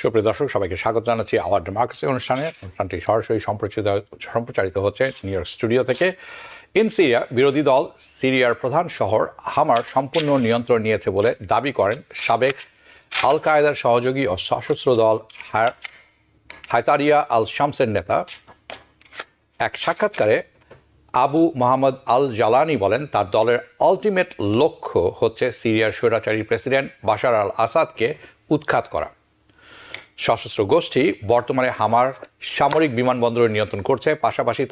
সুপ্রিয় দর্শক, সবাইকে স্বাগত জানাচ্ছি আওয়ার ডেমোক্রেসি অনুষ্ঠানটি সরাসরি সম্প্রচারিত হচ্ছে নিউ ইয়র্ক স্টুডিও থেকে। ইন সিরিয়া, বিরোধী দল সিরিয়ার প্রধান শহর হামার সম্পূর্ণ নিয়ন্ত্রণ নিয়েছে বলে দাবি করেন সাবেক আল কায়েদার সহযোগী ও সশস্ত্র দল হায়তারিয়া আল শামসের নেতা। এক সাক্ষাৎকারে আবু মোহাম্মদ আল জালানি বলেন, তার দলের আলটিমেট লক্ষ্য হচ্ছে সিরিয়ার স্বৈরাচারী প্রেসিডেন্ট বাশার আল আসাদকে উৎখাত করা। সশস্ত্র গোষ্ঠী বর্তমানে হামার সামরিক বিমানবন্দর নিয়ন্ত্রণ করছে, পাশাপাশি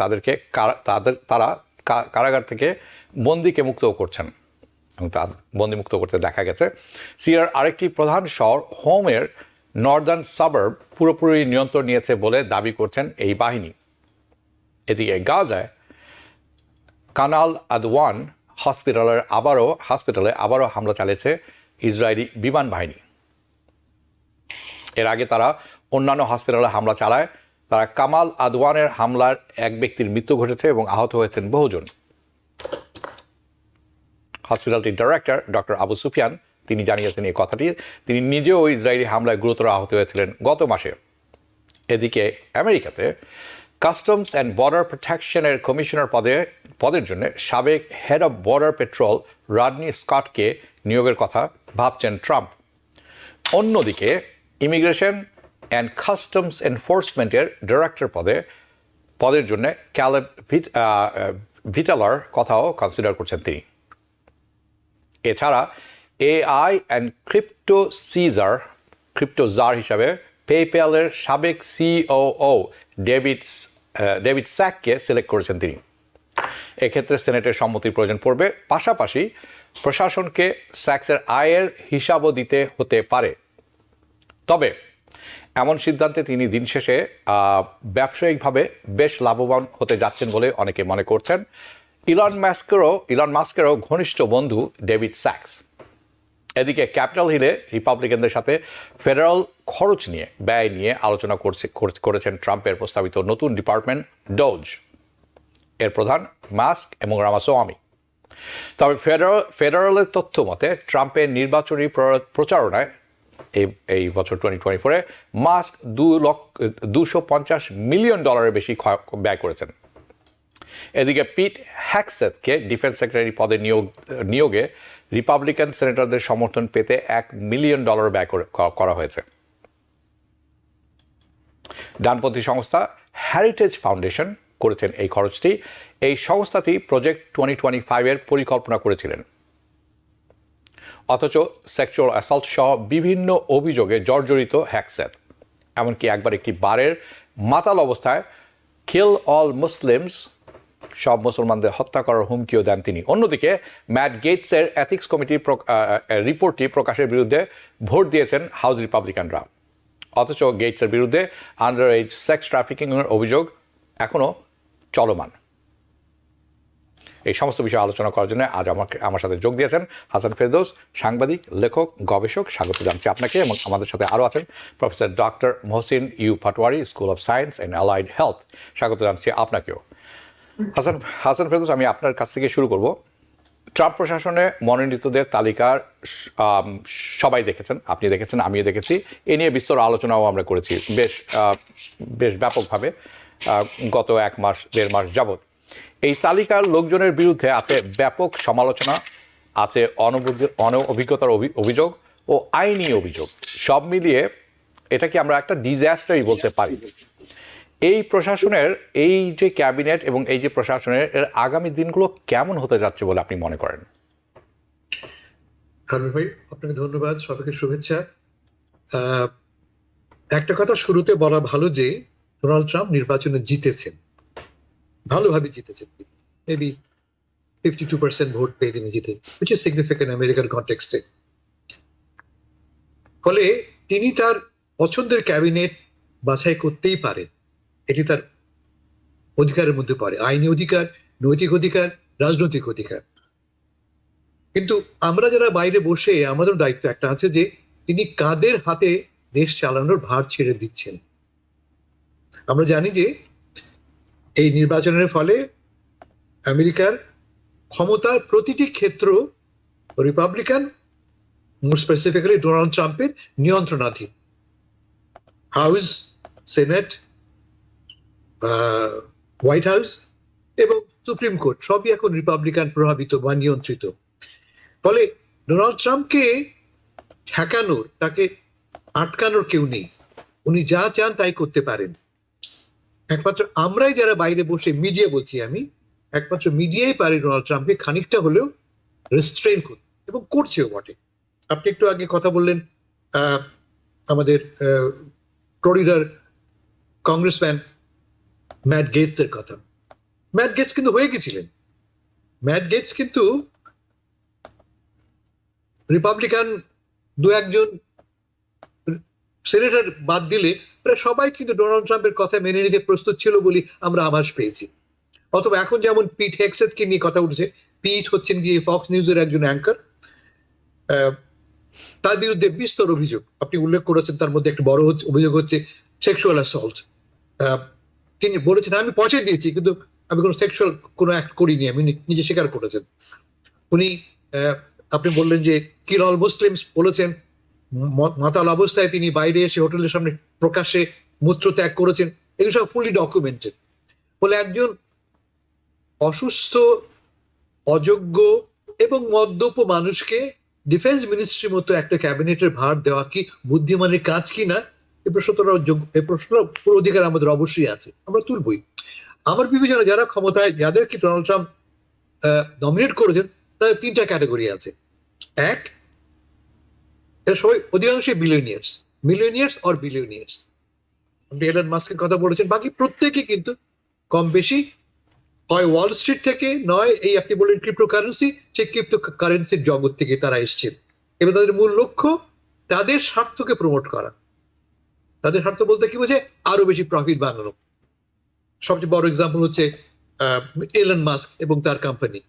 তারা কারাগার থেকে বন্দীকে মুক্তও করছেন এবং তা বন্দি মুক্ত করতে দেখা গেছে। সিরিয়ার আরেকটি প্রধান শহর হোমের নর্দার্ন সাবার্ব পুরোপুরি নিয়ন্ত্রণ নিয়েছে বলে দাবি করছেন এই বাহিনী। এদিকে গাজায় কানাল আদওয়ান হসপিটালে আবারও হামলা চালিয়েছে ইসরায়েলি বিমান বাহিনী। এর আগে তারা অন্যান্য হসপিটালে হামলা চালায়। তারা কামাল আদওয়ানের হামলার এক ব্যক্তির মৃত্যু ঘটেছে এবং আহত হয়েছেন বহুজন। হসপিটালটির ডাইরেক্টর ডক্টর আবু সুফিয়ান তিনি জানিয়েছেন এই কথাটি। তিনি নিজেও ইসরায়েলি হামলায় গুরুতর আহত হয়েছিলেন গত মাসে। এদিকে আমেরিকাতে কাস্টমস অ্যান্ড বর্ডার প্রোটেকশনের কমিশনার পদের জন্য সাবেক head of border patrol Rodney স্কটকে নিয়োগের কথা ভাবছেন ট্রাম্প। অন্যদিকে ইমিগ্রেশন অ্যান্ড কাস্টমস এনফোর্সমেন্টের ডাইরেক্টর পদের জন্য ক্যালেব ভিটালার কথাও কনসিডার করছেন তিনি। এছাড়া এআই অ্যান্ড ক্রিপ্টো জার হিসাবে পেপ্যালের সাবেক সিওও ডেভিড স্যাককে সিলেক্ট করেছেন তিনি। এক্ষেত্রে সিনেটের সম্মতির প্রয়োজন পড়বে। পাশাপাশি প্রশাসনকে স্যাক্সের আয়ের হিসাবও দিতে হতে পারে। তবে এমন সিদ্ধান্তে তিনি দিন শেষে ব্যবসায়িকভাবে বেশ লাভবান হতে যাচ্ছেন বলে অনেকে মনে করছেন। ইলন মাস্কেরও ঘনিষ্ঠ বন্ধু ডেভিড স্যাক্স। এদিকে ক্যাপিটাল হিলে রিপাবলিকানদের সাথে ফেডারেল খরচ নিয়ে ব্যয় নিয়ে আলোচনা করেছেন ট্রাম্পের প্রস্তাবিত নতুন ডিপার্টমেন্ট ডোজ এর প্রধান মাস্ক এবং রামাস্বামী। তবে ফেডারেলের তথ্য মতে ট্রাম্পের নির্বাচনী প্রচারণায় এই বছর 2024 মাস্ক $250 মিলিয়ন বেশি ব্যয় করেছেন। এদিকে পিট হ্যাগসেথকে ডিফেন্স সেক্রেটারি পদে নিয়োগে রিপাবলিকান সেনেটরদের সমর্থন পেতে $1 মিলিয়ন ব্যয় করা হয়েছে। ডানপন্থী সংস্থা হেরিটেজ ফাউন্ডেশন করেছেন এই খরচটি। এই সংস্থাটি প্রজেক্ট 2025 এর পরিকল্পনা করেছিলেন। অথচ সেক্সুয়াল অ্যাসল্ট সহ বিভিন্ন অভিযোগে জর্জরিত হ্যাগসেথ। এমনকি একবার একটি বারের মাতাল অবস্থায় কিল অল মুসলিমস, সব মুসলমানদের হত্যা করার হুমকিও দেন তিনি। অন্যদিকে ম্যাট গেটসের এথিক্স কমিটির রিপোর্টটি প্রকাশের বিরুদ্ধে ভোট দিয়েছেন হাউস রিপাবলিকানরা। অথচ গেটসের বিরুদ্ধে আন্ডার এজ সেক্স ট্রাফিকিংয়ের অভিযোগ এখনও চলমান। এই সমস্ত বিষয়ে আলোচনা করার জন্য আজ আমার সাথে যোগ দিয়েছেন হাসান ফেরদৌস, সাংবাদিক, লেখক, গবেষক। স্বাগত জানাচ্ছি আপনাকে। এবং আমাদের সাথে আরও আছেন professor doctor Mohsin U Patwari, school of science and allied health. স্বাগত জানাচ্ছি আপনাকেও। হাসান ফেরদৌস, আমি আপনার কাছ থেকে শুরু করব। ট্রাম্প প্রশাসনে মনোনীতদের তালিকার সবাই দেখেছেন, আপনি দেখেছেন, আমিও দেখেছি। এ নিয়ে বিস্তর আলোচনাও আমরা করেছি বেশ ব্যাপকভাবে গত 1-1.5 মাস যাবৎ। এই তালিকার লোকজনের বিরুদ্ধে আছে ব্যাপক সমালোচনা, আছে অনভিজ্ঞতার অভিযোগ ও আইনি অভিযোগ। সব মিলিয়ে এটাকে আমরা একটা ডিজাস্টারই বলতে পারি। এই প্রশাসনের এই যে ক্যাবিনেট এবং এই যে প্রশাসনের এর আগামী দিনগুলো কেমন হতে যাচ্ছে বলে আপনি মনে করেন? ভাই, আপনাকে ধন্যবাদ, সবাইকে শুভেচ্ছা। একটা কথা শুরুতে বলা ভালো যে ডোনাল্ড ট্রাম্প নির্বাচনে জিতেছেন, ভালোভাবে জিতেছেন। মেবি 52% ভোট পেয়ে তিনি জিতে, which is significant আমেরিকার কনটেক্সটে। ফলে তিনি তার পছন্দের ক্যাবিনেট বাছাই করতেই পারেন, এটি তার অধিকারের মধ্যে পড়ে। আইনি অধিকার, নৈতিক অধিকার, রাজনৈতিক অধিকার। কিন্তু আমরা যারা বাইরে বসে, আমাদের দায়িত্ব একটা আছে যে তিনি কাদের হাতে দেশ চালানোর ভার ছেড়ে দিচ্ছেন। আমরা জানি যে এই নির্বাচনের ফলে আমেরিকার ক্ষমতার প্রতিটি ক্ষেত্র রিপাবলিকান, মোর স্পেসিফিক্যালি ডোনাল্ড ট্রাম্পের নিয়ন্ত্রণাধীন। হাউস, সেনেট, হোয়াইট হাউস এবং সুপ্রিম কোর্ট সবই এখন রিপাবলিকান প্রভাবিত বা নিয়ন্ত্রিত। ফলে ডোনাল্ড ট্রাম্পকে ঠেকানোর, তাকে আটকানোর কেউ নেই। উনি যা চান তাই করতে পারেন। একমাত্র আমরাই যারা বাইরে বসে, মিডিয়া বলছি আমি, একমাত্র মিডিয়াই পারে ডোনাল্ড ট্রাম্পকে খানিকটা হলেও রেস্ট্রেন করতে, এবং করছেও বটে। আপনি একটু আগে কথা বললেন আমাদের ফ্লোরিডার কংগ্রেসম্যান ম্যাট গেটস এর কথা। ম্যাট গেটস কিন্তু হয়ে গেছিলেন। ম্যাট গেটস কিন্তু রিপাবলিকান দু একজন সেনেটর বাদ দিলে প্রায় সবাই কিন্তু ডোনাল্ড ট্রাম্পের কথা মেনে নিতে প্রস্তুত ছিল বলে আমরা আভাস পেয়েছি। অথবা এখন যেমন পিট হেগসেথকে নিয়ে কথা উঠছে, পিট হচ্ছেন গিয়ে ফক্স নিউজের একজন অ্যাঙ্কার, তার বিরুদ্ধে বিস্তর অভিযোগ আপনি উল্লেখ করেছেন। তার মধ্যে একটা বড় অভিযোগ হচ্ছে সেক্সুয়াল অ্যাসল্ট। তিনি বলেছেন আমি পয়সা দিয়েছি কিন্তু আমি কোনো সেক্সুয়াল কোনো অ্যাক্ট করিনি, আমি নিজে স্বীকার করেছেন উনি। আপনি বললেন যে কিল অল মুসলিমস বলেছেন, মাতাল অবস্থায় তিনি বাইরে এসে হোটেলের সামনে প্রকাশ্যে মূত্র ত্যাগ করেছেন, এগুলো সব ফুলি ডকুমেন্টেড। বলে একজন অসুস্থ, অযোগ্য এবং মদ্যপ মানুষকে ডিফেন্স মিনিস্ট্রির মতো একটা ক্যাবিনেটের ভার দেওয়া কি বুদ্ধিমানের কাজ কিনা, এই প্রশ্নটার পুরো অধিকার আমাদের অবশ্যই আছে, আমরা তুলবই। আমার বিবেচনা যারা ক্ষমতায়, যাদেরকে ডোনাল্ড ট্রাম্প নমিনেট করেছেন, তাদের তিনটা ক্যাটাগরি আছে। এক, এরা সবাই অধিকাংশই মিলিয়নিয়ার্স অর বিলিয়নিয়ার্স। আপনি এলন মাস্কের কথা বলেছেন, বাকি প্রত্যেকে কিন্তু কম বেশি হয় ওয়াল স্ট্রিট থেকে, নয় এই আপনি বললেন ক্রিপ্টোকারেন্সি, সেই ক্রিপ্টোকারেন্সির জগৎ থেকে তারা এসছেন। এবং তাদের মূল লক্ষ্য তাদের স্বার্থকে প্রমোট করা। তাদের স্বার্থ বলতে কি বোঝে? আরো বেশি প্রফিট বানানো। সবচেয়ে বড় এক্সাম্পল হচ্ছে এলন মাস্ক এবং তার কোম্পানি,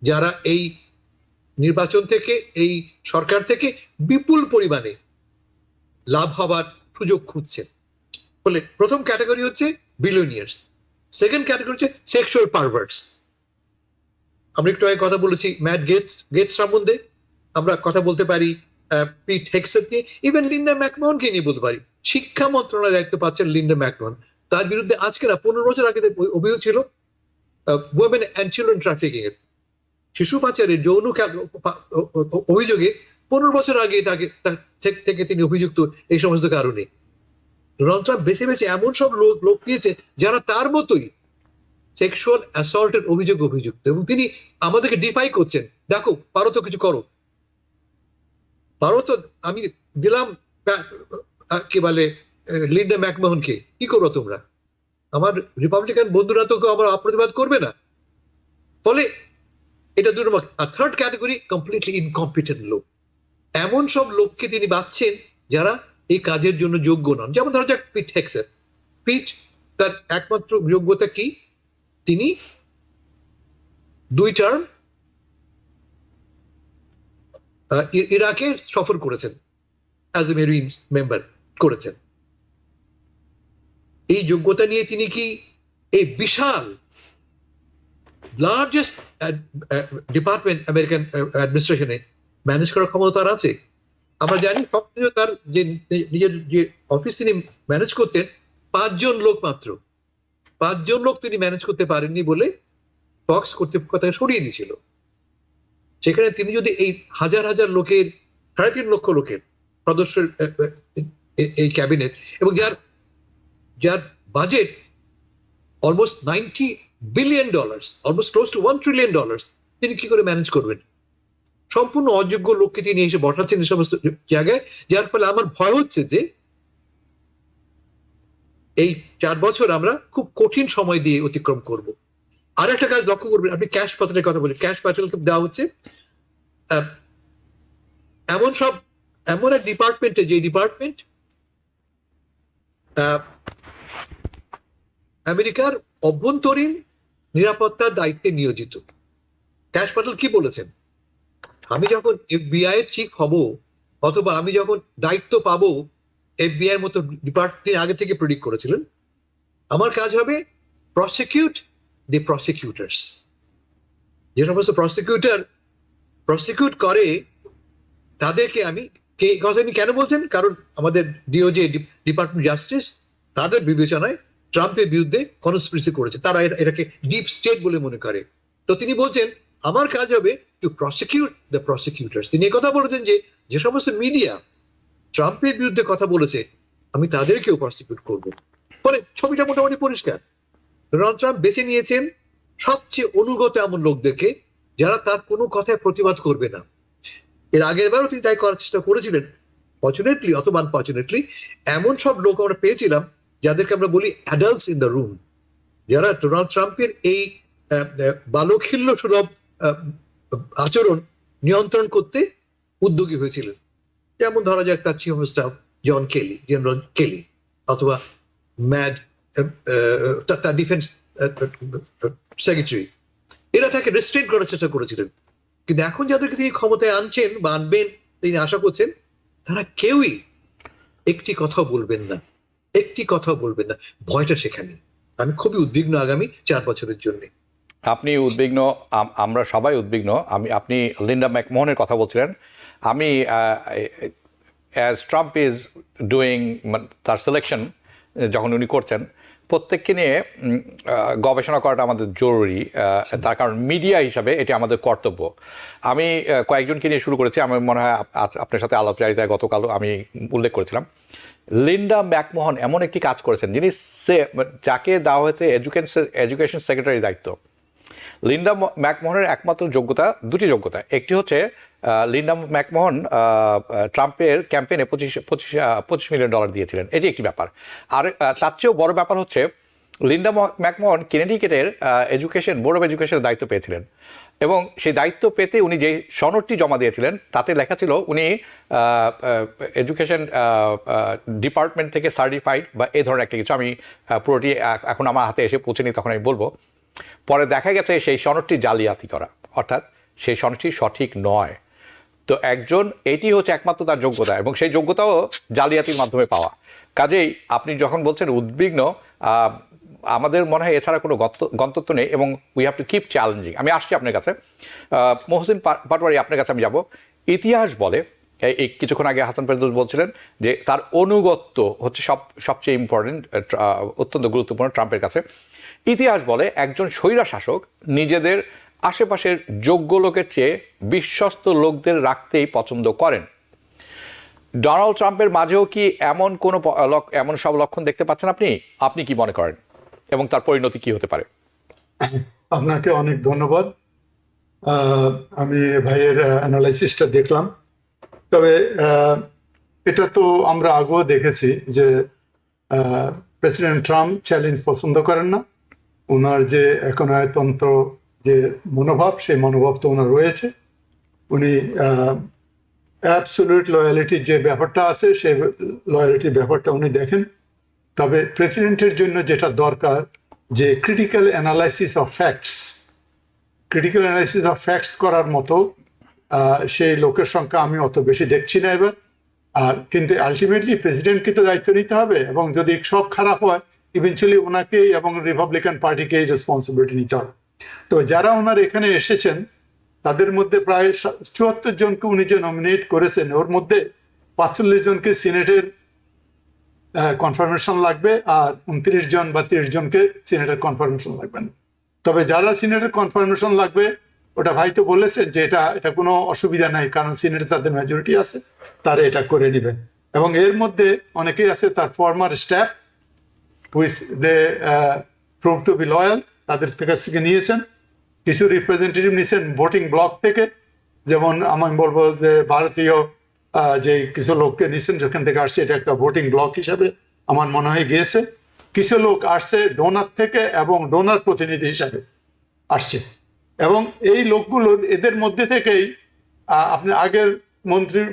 যারা এই নির্বাচন থেকে, এই সরকার থেকে বিপুল পরিমাণে লাভ হবার সুযোগ খুঁজছেন। বলে প্রথম ক্যাটাগরি হচ্ছে বিলিয়নিয়ার্স, সেকেন্ড ক্যাটাগরি হচ্ছে সেক্সুয়াল পারভার্টস। আমরা একটু আগে কথা বলেছি ম্যাট গেটস সম্বন্ধে, আমরা কথা বলতে পারি পিট হেগসেথ নিয়ে, ইভেন লিন্ডা ম্যাকমাহনকে নিয়ে বলতে পারি। শিক্ষা মন্ত্রণালয়ের দায়িত্ব পাচ্ছেন লিন্ডা ম্যাকমাহন। তার বিরুদ্ধে আজকে না 15 বছর আগে অভিযোগ ছিল ওমেন অ্যান্ড চিলড্রেন ট্রাফিকিং এর, শিশু পাচারের যৌন অভিযোগে 15 বছর আগে তাকে থেকে তিনি অভিযুক্ত এই সমস্ত কারণে। ডোনাল্ড ট্রাম্প বেছে বেছে এমন সব লোক নিয়েছে যারা তার মতোই সেক্সুয়াল অ্যাসল্টের অভিযুক্ত, এবং তিনি আমাদেরকে ডিফাই করছেন, দেখো পারো তো কিছু করো, পারো তো, আমি দিলাম কি বলে লিন্ডা ম্যাকমাহনকে, কি করো তোমরা? আমার রিপাবলিকান বন্ধুরা তো আমার প্রতিবাদ করবে না। ফলে এটা দুই নম্বর। আর থার্ড ক্যাটাগরি কমপ্লিটলি ইনকম্পিটেন্ট লোক। এমন সব লোককে তিনি বাছছেন যারা এই কাজের জন্য যোগ্য নন। যেমন ধরা যাক পিট হেগসেথ। পিট, তার একমাত্র যোগ্যতা কি? তিনি 2 টার্ম ইরাকে সফর করেছেন, অ্যাজ এ মেরিন মেম্বার করেছেন। এই যোগ্যতা নিয়ে তিনি কি এই বিশাল লার্জেস্ট ডিপার্টমেন্ট আমেরিকান অ্যাডমিনিস্ট্রেশনে ম্যানেজ করার ক্ষমতা তার আছে? আমরা জানি সবচেয়ে তার যে নিজের যে অফিস তিনি ম্যানেজ করতেন, 5 জন লোক মাত্র, 5 জন লোক তিনি ম্যানেজ করতে পারেননি বলে ফক্স কর্তৃপক্ষ তাকে সরিয়ে দিয়েছিল। সেখানে তিনি যদি এই হাজার হাজার লোকের, 3.5 লক্ষ লোকের সদস্যের এই ক্যাবিনেট, এবং যার budget almost $90 billion, almost close two $1 trillion, তিনি কি করে ম্যানেজ করবেন? সম্পূর্ণ অযোগ্য লোককে তিনি এসে বসাচ্ছেন এই সমস্ত জায়গায়, যার ফলে আমার ভয় হচ্ছে যে এই 4 বছর আমরা খুব কঠিন সময় দিয়ে অতিক্রম করব। আর একটা কাজ লক্ষ্য করবেন, আপনি ক্যাশ প্যাটেলের কথা বলেন, ক্যাশ প্যাটেলকে দেওয়া হচ্ছে এমন এক ডিপার্টমেন্টে, যে ডিপার্টমেন্ট আমেরিকার অভ্যন্তরীণ নিরাপত্তার দায়িত্বে নিয়োজিত। ক্যাশ প্যাটেল কি বলেছেন? আমি যখন FBI এর চিফ হব, অথবা আমি যখন দায়িত্ব পাবো FBI এর মতো ডিপার্টমেন্ট, আগে থেকে প্রেডিক্ট করেছিলেন, আমার কাজ হবে প্রসিকিউট দি প্রসিকিউটার্স। যে সমস্ত প্রসিকিউট করে তাদেরকে আমি কথা তিনি কেন বলছেন? কারণ আমাদের ডিওজে, ডিপার্টমেন্ট জাস্টিস, তাদের বিবেচনায় ট্রাম্পের বিরুদ্ধে কনস্পিরেসি করেছে, তারা এটাকে ডিপ স্টেট বলে মনে করে। তো তিনি বলছেন আমার কাজ হবে টু প্রসিকিউট দ্য প্রসিকিউটার্স। তিনি কথা বলেছেন যে যে সমস্ত মিডিয়া ট্রাম্পের বিরুদ্ধে কথা বলেছে আমি তাদেরকেও প্রসিকিউট করব। ফলে ছবিটা মোটামুটি পরিষ্কার। ডোনাল্ড ট্রাম্প বেছে নিয়েছেন সবচেয়ে অনুগত এমন লোকদেরকে যারা তার কোনো কথায় প্রতিবাদ করবে না। এর আগের বারও তিনি তাই করার চেষ্টা করেছিলেন। ফর্চুনেটলি অথবা আনফর্চুনেটলি এমন সব লোক আমরা পেয়েছিলাম যাদেরকে আমরা বলি অ্যাডাল্টস ইন দ্য রুম, যারা ডোনাল্ড ট্রাম্পের এই বালখিল্য সুলভ আচরণ নিয়ন্ত্রণ করতে উদ্যোগী হয়েছিলেন। যেমন ধরা যাক তার chief of staff John Kelly, general Kelly, অথবা ম্যাড তার ডিফেন্স সেক্রেটারি, এরা তাকে রেস্ট্রেন করার চেষ্টা করেছিলেন। কিন্তু এখন যাদেরকে তিনি ক্ষমতায় আনছেন বা আনবেন তিনি আশা করছেন তারা কেউই একটি কথা বলবেন না, একটি কথা বলবেন না। ভয়টা সেখানে। আমি খুবই উদ্বিগ্ন আগামী 4 বছরের জন্য। আপনি উদ্বিগ্ন, আমরা সবাই উদ্বিগ্ন। আপনি লিন্ডা ম্যাকমোহনের কথা বলছিলেন। আমি অ্যাজ ট্রাম্প ইজ ডুইং, তার সিলেকশন যখন উনি করছেন, প্রত্যেককে নিয়ে গবেষণা করাটা আমাদের জরুরি। তার কারণ মিডিয়া হিসাবে এটি আমাদের কর্তব্য। আমি কয়েকজনকে নিয়ে শুরু করেছি। আমার মনে হয় আপনার সাথে আলাপচারিতায় গতকাল আমি উল্লেখ করেছিলাম, লিন্ডা ম্যাকমোহন এমন একটি কাজ করেছেন যিনি যাকে দেওয়া হয়েছে এডুকেশন সেক্রেটারির দায়িত্ব। লিন্ডা ম্যাকমোহনের একমাত্র যোগ্যতা, দুটি যোগ্যতা। একটি হচ্ছে লিন্ডা ম্যাকমোহন ট্রাম্পের ক্যাম্পেইনে $25 মিলিয়ন দিয়েছিলেন, এটি একটি ব্যাপার। আর তার চেয়েও বড় ব্যাপার হচ্ছে লিন্ডা ম্যাকমোহন কেনেডিকেটের বোর্ড অফ এডুকেশনের দায়িত্ব পেয়েছিলেন, এবং সেই দায়িত্ব পেতে উনি যে সনদটি জমা দিয়েছিলেন তাতে লেখা ছিল উনি এডুকেশন ডিপার্টমেন্ট থেকে সার্টিফাইড বা এই ধরনের একটা কিছু। আমি পুরোটি এখন আমার হাতে এসে পৌঁছেনি, তখন আমি বলবো। পরে দেখা গেছে সেই সনদটি জালিয়াতি করা, অর্থাৎ সেই সনদটি সঠিক নয়। তো এটি হচ্ছে একমাত্র তার যোগ্যতা, এবং সেই যোগ্যতাও জালিয়াতির মাধ্যমে পাওয়া। কাজেই আপনি যখন বলছেন উদ্বিগ্ন, আমাদের মনে হয় এছাড়া কোনো গন্তব্য নেই, এবং we have to keep challenging. আমি আসছি আপনার কাছে, মহসিন পাটোয়ারি, আপনার কাছে আমি যাব। ইতিহাস বলে, এই কিছুক্ষণ আগে হাসান ফেরদৌস বলছিলেন যে তার অনুগত্য হচ্ছে সবচেয়ে ইম্পর্টেন্ট, অত্যন্ত গুরুত্বপূর্ণ ট্রাম্পের কাছে। ইতিহাস বলে একজন স্বৈরা শাসক নিজেদের আশেপাশের যোগ্য লোকের চেয়ে বিশ্বস্ত লোকদের রাখতেই পছন্দ করেন। ডোনাল্ড ট্রাম্পের মাঝেও কি এমন সব লক্ষণ দেখতে পাচ্ছেন আপনি কি মনে করেন, এবং তার পরিণতি কি হতে পারে? আপনাকে অনেক ধন্যবাদ। আমি ভাইয়ের অ্যানালাইসিসটা দেখলাম। তবে এটা তো আমরা আগেও দেখেছি যে প্রেসিডেন্ট ট্রাম্প চ্যালেঞ্জ পছন্দ করেন না। ওনার যে একনায়তন্ত্র যে মনোভাব, সেই মনোভাব তো ওনার রয়েছে। উনি অ্যাবসলিউট লয়ালিটির যে ব্যাপারটা আছে, সেই লয়ালিটির ব্যাপারটা উনি দেখেন। তবে প্রেসিডেন্টের জন্য যেটা দরকার, যে ক্রিটিক্যাল অ্যানালাইসিস অফ ফ্যাক্টস করার মতো সেই লোকের সংখ্যা আমি অত বেশি দেখছি না এবার। আর কিন্তু আলটিমেটলি প্রেসিডেন্টকে তো দায়িত্ব নিতে হবে, এবং যদি সব খারাপ হয় ইভেনচুয়ালি ওনাকেই এবং রিপাবলিকান পার্টিকেই রেসপন্সিবিলিটি নিতে হবে। তো যারা ওনার এখানে এসেছেন তাদের মধ্যে প্রায় 74 জনকে উনি যে নমিনেট করেছেন, ওর মধ্যে 45 জনকে সিনেটের কনফার্মেশন লাগবে, আর 29 জন বা 30 জনকে সিনেটের কনফার্মেশন লাগবে না। তবে যারা সিনেটের কনফার্মেশন লাগবে, ওটা ভাই তো বলেছেন যে এটা কোনো অসুবিধা নাই, কারণ সিনেটে তাদের মেজরিটি আছে, তারা এটা করে নেবেন। এবং এর মধ্যে অনেকেই আছে তার former staff which they prove to be loyal, তাদের কাছ থেকে নিয়েছেন। কিছু রিপ্রেজেন্টেটিভ নিয়েছেন ভোটিং ব্লক থেকে, যেমন আমি বলবো যে ভারতীয় যে কিছু লোককে নিয়েছেন যেখান থেকে আসছে, এটা একটা ভোটিং ব্লক হিসাবে আমার মনে হয় গিয়েছে। কিছু লোক আসছে ডোনার থেকে, এবং ডোনার প্রতিনিধি হিসাবে আসছে। এবং এই লোকগুলো এদের মধ্যে থেকেই আপনি আগের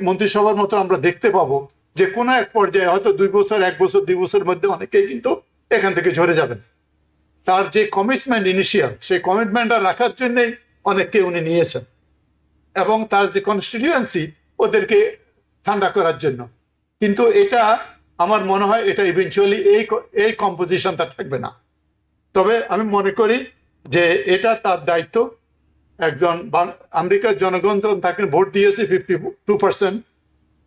মন্ত্রিসভার মতো আমরা দেখতে পাবো যে কোনো এক পর্যায়ে হয়তো 2 বছর, 1 বছর, 2 বছরের মধ্যে অনেকেই কিন্তু এখান থেকে ঝরে যাবেন। তার যে কমিটমেন্ট ইনিশিয়াল, সেই কমিটমেন্টটা রাখার জন্যই অনেককে উনি নিয়েছেন, এবং তার যে কনস্টিটিউয়েন্সি ওদেরকে ঠান্ডা করার জন্য। কিন্তু এটা আমার মনে হয় এটা ইভেনচুয়ালি এই কম্পোজিশনটা থাকবে না। তবে আমি মনে করি যে এটা তার দায়িত্ব। একজন আমেরিকার জনগণ তাকে ভোট দিয়েছে 52%,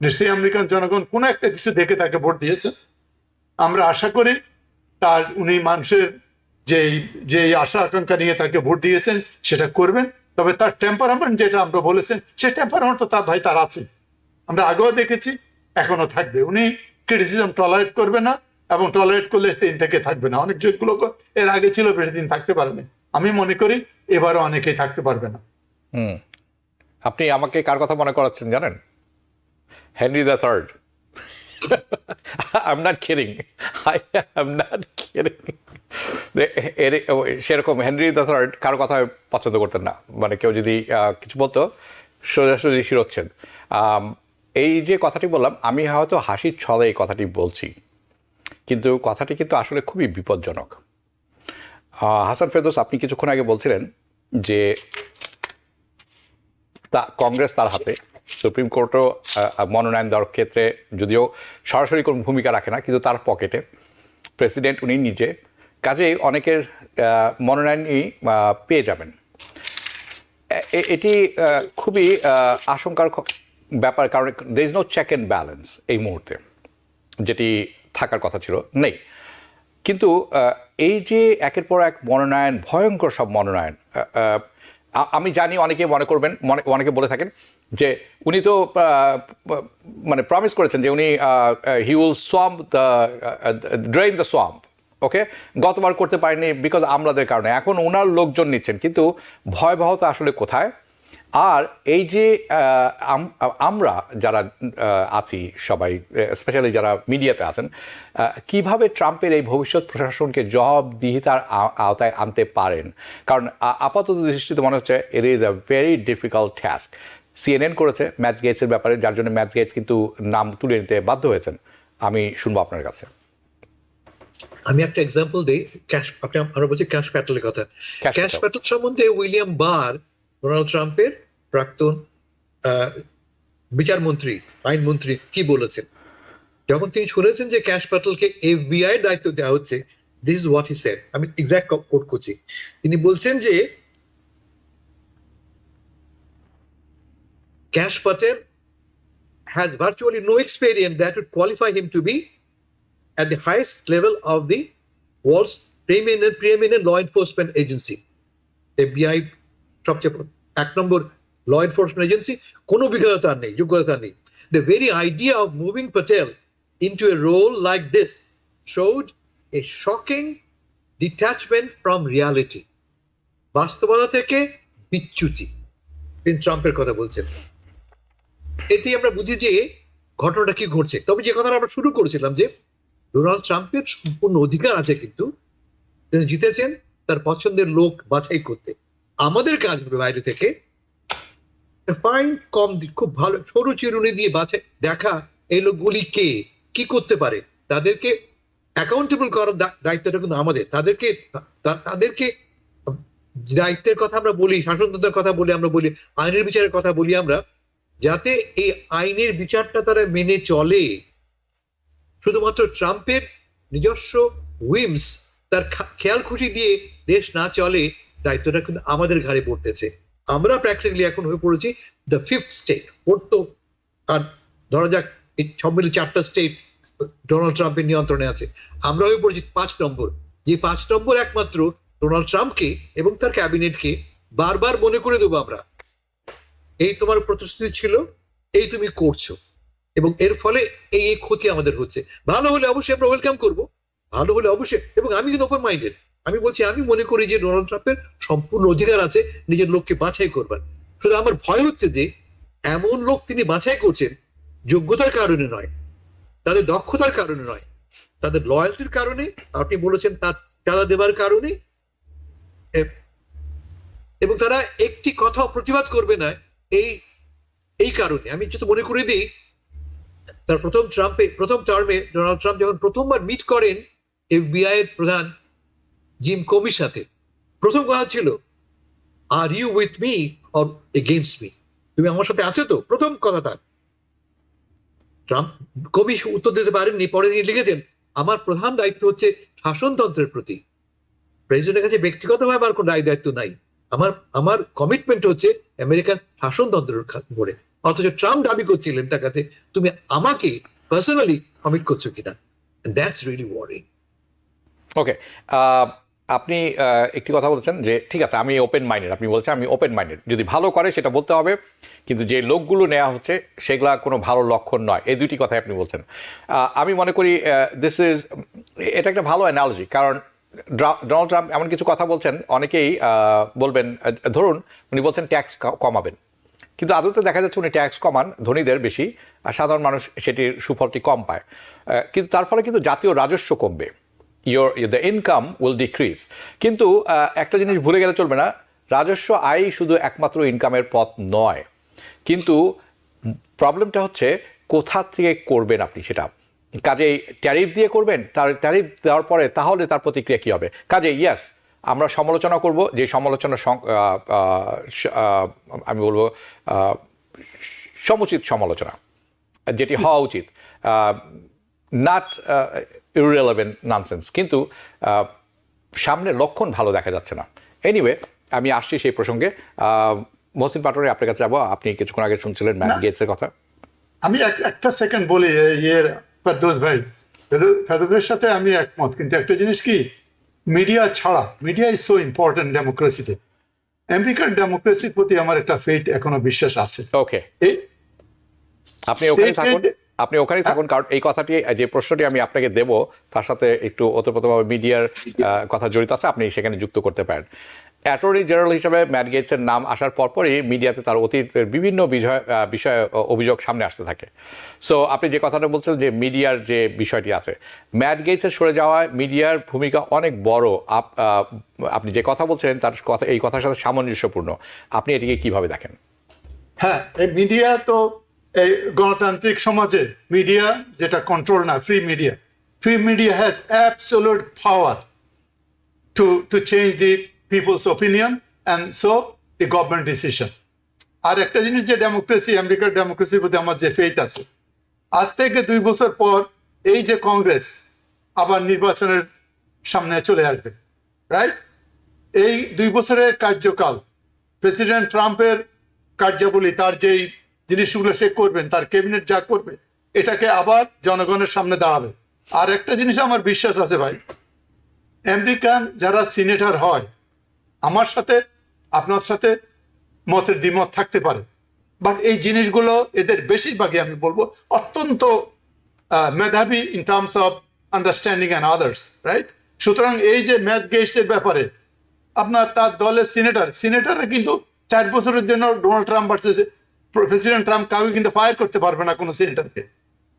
নিশ্চয়ই আমেরিকান জনগণ কোনো একটা কিছু দেখে তাকে ভোট দিয়েছেন। আমরা আশা করি তার উনি মানুষের যে আশা আকাঙ্ক্ষা নিয়ে তাকে ভোট দিয়েছেন সেটা করবেন। তবে তার টেম্পারামেন্ট যেটা আমরা বলেছেন, সেই টেম্পারামেন্ট তো তার আছে, আমরা আগেও দেখেছি, এখনো থাকবে। উনি ক্রিটিসিজম টলারেট করবে না, এবং টলারেট করলে দিন থেকে থাকবে না। অনেক লোক এর আগে ছিল, বেশি দিন থাকতে পারেনি। আমি মনে করি এবারও অনেকেই থাকতে পারবে না। আপনি আমাকে কার কথা মনে করাচ্ছেন জানেন? Henry the third. I'm not kidding. I am not kidding. সেরকম হেনরি দ্য থার্ড কারো কথা পছন্দ করতেন না, মানে কেউ যদি কিছু বলতো সোজাসুজি শিরোচ্ছেন। এই যে কথাটি বললাম, আমি হয়তো হাসির ছলে এই কথাটি বলছি, কিন্তু কথাটি কিন্তু আসলে খুবই বিপজ্জনক। হাসান ফেরদৌস, আপনি কিছুক্ষণ আগে বলছিলেন যে কংগ্রেস তার হাতে, সুপ্রিম কোর্টও মনোনয়ন দেওয়ার ক্ষেত্রে যদিও সরাসরি কোনো ভূমিকা রাখে না, কিন্তু তার পকেটে প্রেসিডেন্ট উনি নিজে, কাজেই অনেকের মনোনয়নই পেয়ে যাবেন। এটি খুবই আশঙ্কার ব্যাপার, কারণ there is no check and balance এই মুহূর্তে, যেটি থাকার কথা ছিল, নেই। কিন্তু এই যে একের পর এক মনোনয়ন, ভয়ঙ্কর সব মনোনয়ন, আমি জানি অনেকে মনে করবেন, অনেকে বলে থাকেন যে উনি তো মানে প্রমিস করেছেন যে উনি he will swamp the drain the swamp, okay, গতবার করতে পারেনি বিকজ আমলাদের কারণে, এখন ওনার লোকজন নিচ্ছেন। কিন্তু ভয়াবহতা আসলে কোথায়? আর এই যে আমরা যারা আছি সবাই, স্পেশালি যারা মিডিয়াতে আছেন, কিভাবে ট্রাম্পের এই ভবিষ্যৎ প্রশাসনকে জবাবদিহিতার আওতায় আনতে পারেন? কারণ আপাতত দৃষ্টিতে মনে হচ্ছে it is a very difficult task. CNN করেছে ম্যাথ গেটসের ব্যাপারে, যার জন্য ম্যাথ গেটস কিন্তু নাম তুলে নিতে বাধ্য হয়েছেন। আমি শুনবো আপনার কাছে। আমি একটা এক্সাম্পল দিই। আমরা বলছি ক্যাশ প্যাটেলের কথা। ক্যাশ প্যাটেল সম্বন্ধে উইলিয়াম বার, ডোনাল্ড ট্রাম্পের প্রাক্তন বিচারমন্ত্রী, আইনমন্ত্রী, কি বলেছেন যখন তিনি শুনেছেন যে ক্যাশ প্যাটেলকে FBI এর দায়িত্ব দেওয়া হচ্ছে? This is what he said, আমি এক্সাক্ট কোট করছি। তিনি বলছেন যে Cash Patel has virtually no experience that would qualify him to be at the highest level of the world's preeminent law enforcement agency. FBI সবচেয়ে এক নম্বর law enforcement agency, কোনো অভিজ্ঞতা নেই, যোগ্যতা নেই। The very idea of moving Patel into a role like this showed a shocking detachment from reality. বাস্তবতা থেকে বিচ্যুতি, তিনি ট্রাম্পের কথা বলছেন। এতে আমরা বুঝি যে ঘটনাটা কি ঘটছে। তবে যে কথাটা আমরা শুরু করেছিলাম যে ডোনাল্ড ট্রাম্পের সম্পূর্ণ অধিকার আছে, কিন্তু তিনি জিতেছেন তার পছন্দের লোক বাছাই করতে। আমাদের কাজ হবে বাইরে থেকে ফাইন কম, খুব ভালো সরু চিরুনি দিয়ে বাছাই দেখা এই লোকগুলি কে, কি করতে পারে, তাদেরকে অ্যাকাউন্টেবল করার দায়িত্বটা কিন্তু আমাদের। তাদেরকে দায়িত্বের কথা আমরা বলি, শাসনতন্ত্রের কথা বলি, আমরা বলি আইনের বিচারের কথা বলি আমরা, যাতে এই আইনের বিচারটা তারা মেনে চলে। শুধুমাত্র ট্রাম্পের নিজস্ব উইমস, তার খেয়াল খুশি দিয়ে দেশ না চলে, দায়িত্বটা কিন্তু আমাদের ঘাড়ে পড়তেছে। আমরা প্র্যাকটিক্যালি এখন হয়ে পড়েছি দ্য ফিফথ স্টেট। পড়তো আর ধরা যাক এই সব মিলে 4টা স্টেট ডোনাল্ড ট্রাম্পের নিয়ন্ত্রণে আছে, আমরা হয়ে পড়েছি 5 নম্বর। যে 5 নম্বর একমাত্র ডোনাল্ড ট্রাম্পকে এবং তার ক্যাবিনেটকে বারবার মনে করে দেবো আমরা, এই তোমার প্রতিশ্রুতি ছিল, এই তুমি করছো, এবং এর ফলে এই ক্ষতি আমাদের হচ্ছে। ভালো হলে অবশ্যই আমরা ওয়েলকাম করবো, ভালো হলে অবশ্যই। এবং আমি কিন্তু ওপেন মাইন্ডেড, আমি বলছি আমি মনে করি যে ডোনাল্ড ট্রাম্পের সম্পূর্ণ অধিকার আছে নিজের লোককে বাছাই করবার। শুধু আমার ভয় হচ্ছে যে এমন লোক তিনি বাছাই করছেন যোগ্যতার কারণে নয়, তাদের দক্ষতার কারণে নয়, তাদের লয়ালটির কারণে, আপনি বলেছেন তার চাঁদা দেবার কারণে, এবং তারা একটি কথা প্রতিবাদ করবে না এই কারণে। আমি যেটা মনে করে দিই, তার প্রথম টার্মে ডোনাল্ড ট্রাম্প যখন প্রথমবার মিট করেন FBI এর প্রধান জিম কমির সাথে, প্রথম কথা ছিল are you with me or against me, তুমি আমার সাথে আছো তো, প্রথম কথা তার। ট্রাম্প কমি উত্তর দিতে পারেননি, পরে তিনি লিখেছেন আমার প্রধান দায়িত্ব হচ্ছে শাসনতন্ত্রের প্রতি, প্রেসিডেন্টের কাছে ব্যক্তিগতভাবে আমার কোনো দায়িত্ব নাই, আমার কমিটমেন্ট হচ্ছে আমেরিকান শাসনতন্ত্রের উপরে। অথচ ট্রাম্প দাবি করছিলেন তার কাছে তুমি আমাকে পার্সোনালি কমিট করছো কিনা। That's really wiring. ওকে, আপনি একটি কথা বলছেন যে ঠিক আছে আমি ওপেন মাইন্ডেড, আপনি বলছেন আমি ওপেন মাইন্ডেড, যদি ভালো করে সেটা বলতে হবে, কিন্তু যে লোকগুলো নেওয়া হচ্ছে সেগুলা কোনো ভালো লক্ষণ নয়, এই দুইটি কথাই আপনি বলছেন। আমি মনে করি এটা একটা ভালো অ্যানালজি, কারণ ডোনাল্ড ট্রাম্প এমন কিছু কথা বলছেন, অনেকেই বলবেন, ধরুন উনি বলছেন ট্যাক্স কমাবেন, কিন্তু আদতে দেখা যাচ্ছে উনি ট্যাক্স কমান ধনীদের বেশি, আর সাধারণ মানুষ সেটির সুফলটি কম পায়, কিন্তু তার ফলে কিন্তু জাতীয় রাজস্ব কমবে, দ্য ইনকাম উইল ডিক্রিজ। কিন্তু একটা জিনিস ভুলে গেলে চলবে না, রাজস্ব আয় শুধু একমাত্র ইনকামের পথ নয়, কিন্তু প্রবলেমটা হচ্ছে কোথা থেকে করবেন আপনি সেটা। কাজেই ট্যারিফ দিয়ে করবেন, তার ট্যারিফ দেওয়ার পরে তাহলে তার প্রতিক্রিয়া কী হবে। কাজেই ইয়েস, আমরা সমালোচনা করব, যে সমালোচনা আমি বলবো সমুচিত সমালোচনা, যেটি হওয়া উচিত, নট ইররিলেভেন্ট ননসেন্স, কিন্তু সামনের লক্ষণ ভালো দেখা যাচ্ছে না। এনিওয়ে, আমি আসছি সেই প্রসঙ্গে। মহসিন পাটোয়ারি, আপনার কাছে যাবো। আপনি কিছুক্ষণ আগে শুনছিলেন ম্যাট গেটসের কথা। আমি একটা সেকেন্ড বলি, ফেরদৌস ভাই, ফেরদৌসের সাথে আমি একমত, কিন্তু একটা জিনিস কি, মিডিয়া ছাড়া, মিডিয়া ইজ সো ইম্পর্টেন্ট ডেমোক্রেসিতে। আমেরিকার ডেমোক্রেসির প্রতি আমার একটা ফেইথ, এখনো বিশ্বাস আছে। ওকে, আপনি ওখানে থাকুন, আপনি ওখানেই থাকুন, কারণ এই কথাটি, যে প্রশ্নটি আমি আপনাকে দেব তার সাথে একটু ওতপ্রোতভাবে মিডিয়ার কথা জড়িত আছে, আপনি সেখানে যুক্ত করতে পারেন। অ্যাটর্নি জেনারেল হিসেবে ম্যাট গেটসের নাম আসার পরপরই মিডিয়াতে তার অতীতের বিভিন্ন বিষয়ে অভিযোগ সামনে আসতে থাকে। সো আপনি যে কথাটা বলছেন যে মিডিয়ার যে বিষয়টি আছে, ম্যাট গেটসের সরে যাওয়ায় মিডিয়ার ভূমিকা অনেক বড়। আপনি যে কথা বলছেন তার কথা, এই কথার সাথে সামঞ্জস্যপূর্ণ। আপনি এটিকে কিভাবে দেখেন? হ্যাঁ, এই মিডিয়া তো এই গণতান্ত্রিক সমাজে মিডিয়া যেটা কন্ট্রোল না, free media has absolute power to change the people's opinion and so the government decision. আর একটা জিনিস, যে ডেমোক্রেসি, আমেরিকার ডেমোক্রেসির প্রতি আমার যে ফেইথ আছে, আজ থেকে 2 বছর পর এই যে কংগ্রেস আবার নির্বাচনের সামনে চলে আসবে, রাইট? এই 2 বছরের কার্যকাল প্রেসিডেন্ট ট্রাম্পের কার্যাবলী, তার যেই জিনিসগুলো সে করবেন, তার ক্যাবিনেট যা করবে, এটাকে আবার জনগণের সামনে দাঁড়াবে। আর একটা জিনিস আমার বিশ্বাস আছে ভাই, আমেরিকান যারা সিনেটর হয়, আমার সাথে আপনার সাথে মতের দ্বিমত থাকতে পারে, বাট এই জিনিসগুলো এদের বেশিরভাগই আমি বলবো অত্যন্ত মেধাবী in terms of understanding and others, right? সুতরাং এই যে ম্যাট গেটসের ব্যাপারে, আপনার তার দলের সিনেটররা কিন্তু 4 বছরের জন্য Donald Trump versus president Trump কাউকে কিন্তু ফায়ার করতে পারবে না কোনো সিনেটরকে।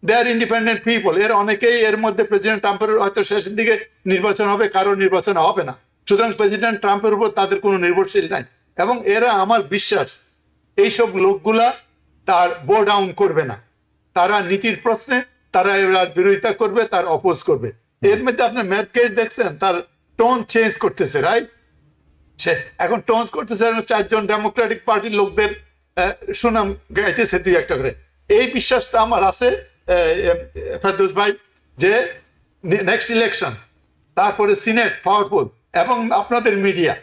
দে আর ইন্ডিপেন্ডেন্ট পিপল। এর অনেকেই, এর মধ্যে প্রেসিডেন্ট ট্রাম্পের হয়তো শেষের দিকে নির্বাচন হবে, কারো নির্বাচন হবে না। সুতরাং প্রেসিডেন্ট ট্রাম্পের উপর তাদের কোনো নির্ভরশীল নাই, এবং এরা, আমার বিশ্বাস, এইসব লোকগুলা তার বো ডাউন করবে না। তারা নীতির প্রশ্নে তারা এর বিরোধিতা করবে, তার অপোজ করবে। এর মধ্যে আপনি ম্যাট গেটস দেখছেন, তার টোন চেঞ্জ করতেছে, রাইট? সে এখন টোন করতেছে, 4 জন ডেমোক্রেটিক পার্টির লোকদের সুনাম গাইতেছে 2-1 করে। এই বিশ্বাসটা আমার আছে ফেরদৌস ভাই, যে নেক্সট ইলেকশন, তারপরে সিনেট পাওয়ারফুল, এবং আপনাদের মিডিয়া,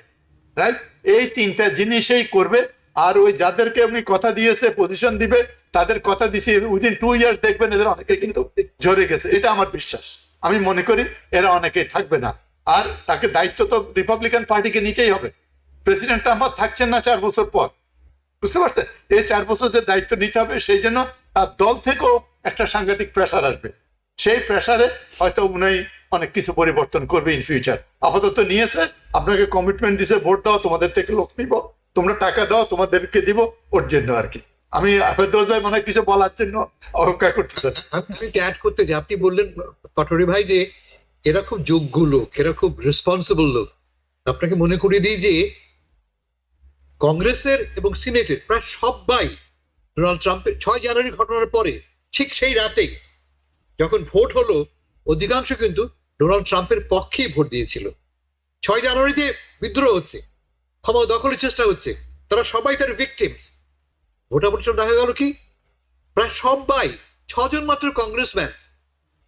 রাইট? এই 3টা জিনিসই করবে। আর ওই যাদেরকে আপনি কথা দিয়েছে, পজিশন দিবে, তাদের কথা দিছে, উইদিন 2 ইয়ার্স দেখবেন এদের অনেকে কিন্তু ঝরে গেছে। এটা আমার বিশ্বাস। আমি মনে করি এরা অনেকেই থাকবে না। আর তাকে দায়িত্ব তো রিপাবলিকান পার্টিকে নিতেই হবে। প্রেসিডেন্ট ট্রাম্প থাকছেন না 4 বছর পর, বুঝতে পারছেন? এই 4 বছর যে দায়িত্ব নিতে হবে, সেই জন্য তার দল থেকেও একটা সাংঘাতিক প্রেশার আসবে। সেই প্রেশারে হয়তো উনি অনেক কিছু পরিবর্তন করবে ইন ফিউচার। আপাতত নিয়েছে, আপনাকে কমিটমেন্ট দিছে, ভোট দাও, তোমাদের থেকে লোক নিব, তোমরা টাকা দাও, তোমাদেরকে দিব, ওর জন্য আর কি। আমি ফেরদৌস ভাই মনে কিছু বলার জন্য অপেক্ষা করতেছেন। আমি অ্যাড করতে যে আপনি বললেন পাটোয়ারি ভাই যে এরা খুব যোগ্য লোক, এরা খুব রেসপন্সিবল লোক। আপনাকে মনে করিয়ে দিই যে কংগ্রেসের এবং সিনেটের প্রায় সবাই ডোনাল্ড ট্রাম্পের 6 জানুয়ারি ঘটনার পরে, ঠিক সেই রাতেই যখন ভোট হলো, অধিকাংশ কিন্তু ডোনাল্ড ট্রাম্পের পক্ষেই ভোট দিয়েছিল। 6 জানুয়ারিতে বিদ্রোহ হচ্ছে, ক্ষমতা দখলের চেষ্টা হচ্ছে, তারা সবাই তার ভিকটিমস। ভোটাভুটি দেখা গেল কি, প্রায় সবাই, 6 জন মাত্র কংগ্রেসম্যান,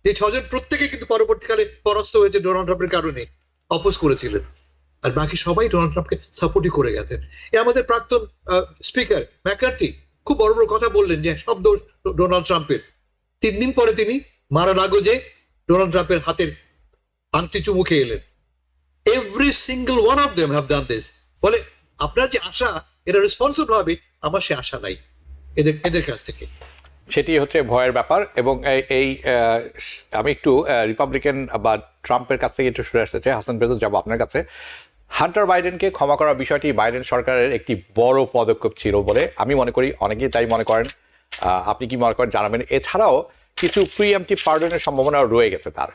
যে 6 জন প্রত্যেকে কিন্তু পরবর্তীকালে পরাস্ত হয়েছে ডোনাল্ড ট্রাম্পের কারণে, অপোজ করেছিলেন। আর বাকি সবাই ডোনাল্ড ট্রাম্পকে সাপোর্টই করে গেছেন। এ আমাদের প্রাক্তন স্পিকার ম্যাকার্থি, খুব বড় বড় কথা বললেন যে সব দোষ ডোনাল্ড ট্রাম্পের। 3 দিন পরে তিনি মারা নাগজে ডোনাল্ড ট্রাম্পের হাতের আংটি চুমু খেয়ে এলেন। Every single one of them have done this. বলে আপনার যে আশা এটা রেসপন্সিবল হবে, আমার সে আশা নাই এদের কাছ থেকে। সেটি হচ্ছে ভয়ের ব্যাপার। এবং এই আমি একটু রিপাবলিকান বা ট্রাম্পের কাছ থেকে একটু সরে আসতে চাই। হাসান বেরুজ, যাবো আপনার কাছে। হান্টার বাইডেনকে ক্ষমা করার বিষয়টি বাইডেন সরকারের একটি বড় পদক্ষেপ ছিল বলে আমি মনে করি, অনেকেই তাই মনে করেন। আপনি কি মনে করেন জানাবেন। এছাড়াও কিছু প্রিএমটিভ পার্ডনের সম্ভাবনাও রয়ে গেছে তার।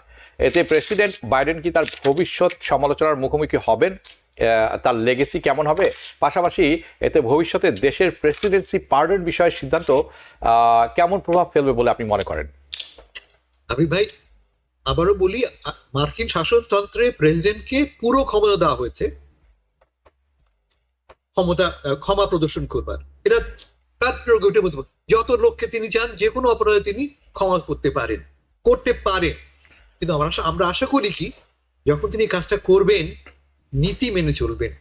এতে প্রেসিডেন্ট বাইডেন কি তার ভবিষ্যৎ সমালোচনার মুখোমুখি হবেন? তার লেগেসি কেমন হবে? পাশাপাশি এতে ভবিষ্যতে দেশের প্রেসিডেন্সি পার্ডন বিষয়ের সিদ্ধান্ত কেমন প্রভাব ফেলবে বলে আপনি মনে করেন? আমি ভাই আবারও বলি, মার্কিন শাসনতন্ত্রে প্রেসিডেন্টকে পুরো ক্ষমতা দেওয়া হয়েছে ক্ষমা প্রদর্শন করবার। এটা তার প্রেরোগেটিভ হতে পারে। যত লোককে তিনি চান যে কোনো অপরাধে তিনি ক্ষমা করতে পারেন। কিন্তু আমরা আশা করি কি, যখন তিনি কাজটা করবেন নীতি মেনে চলবেন,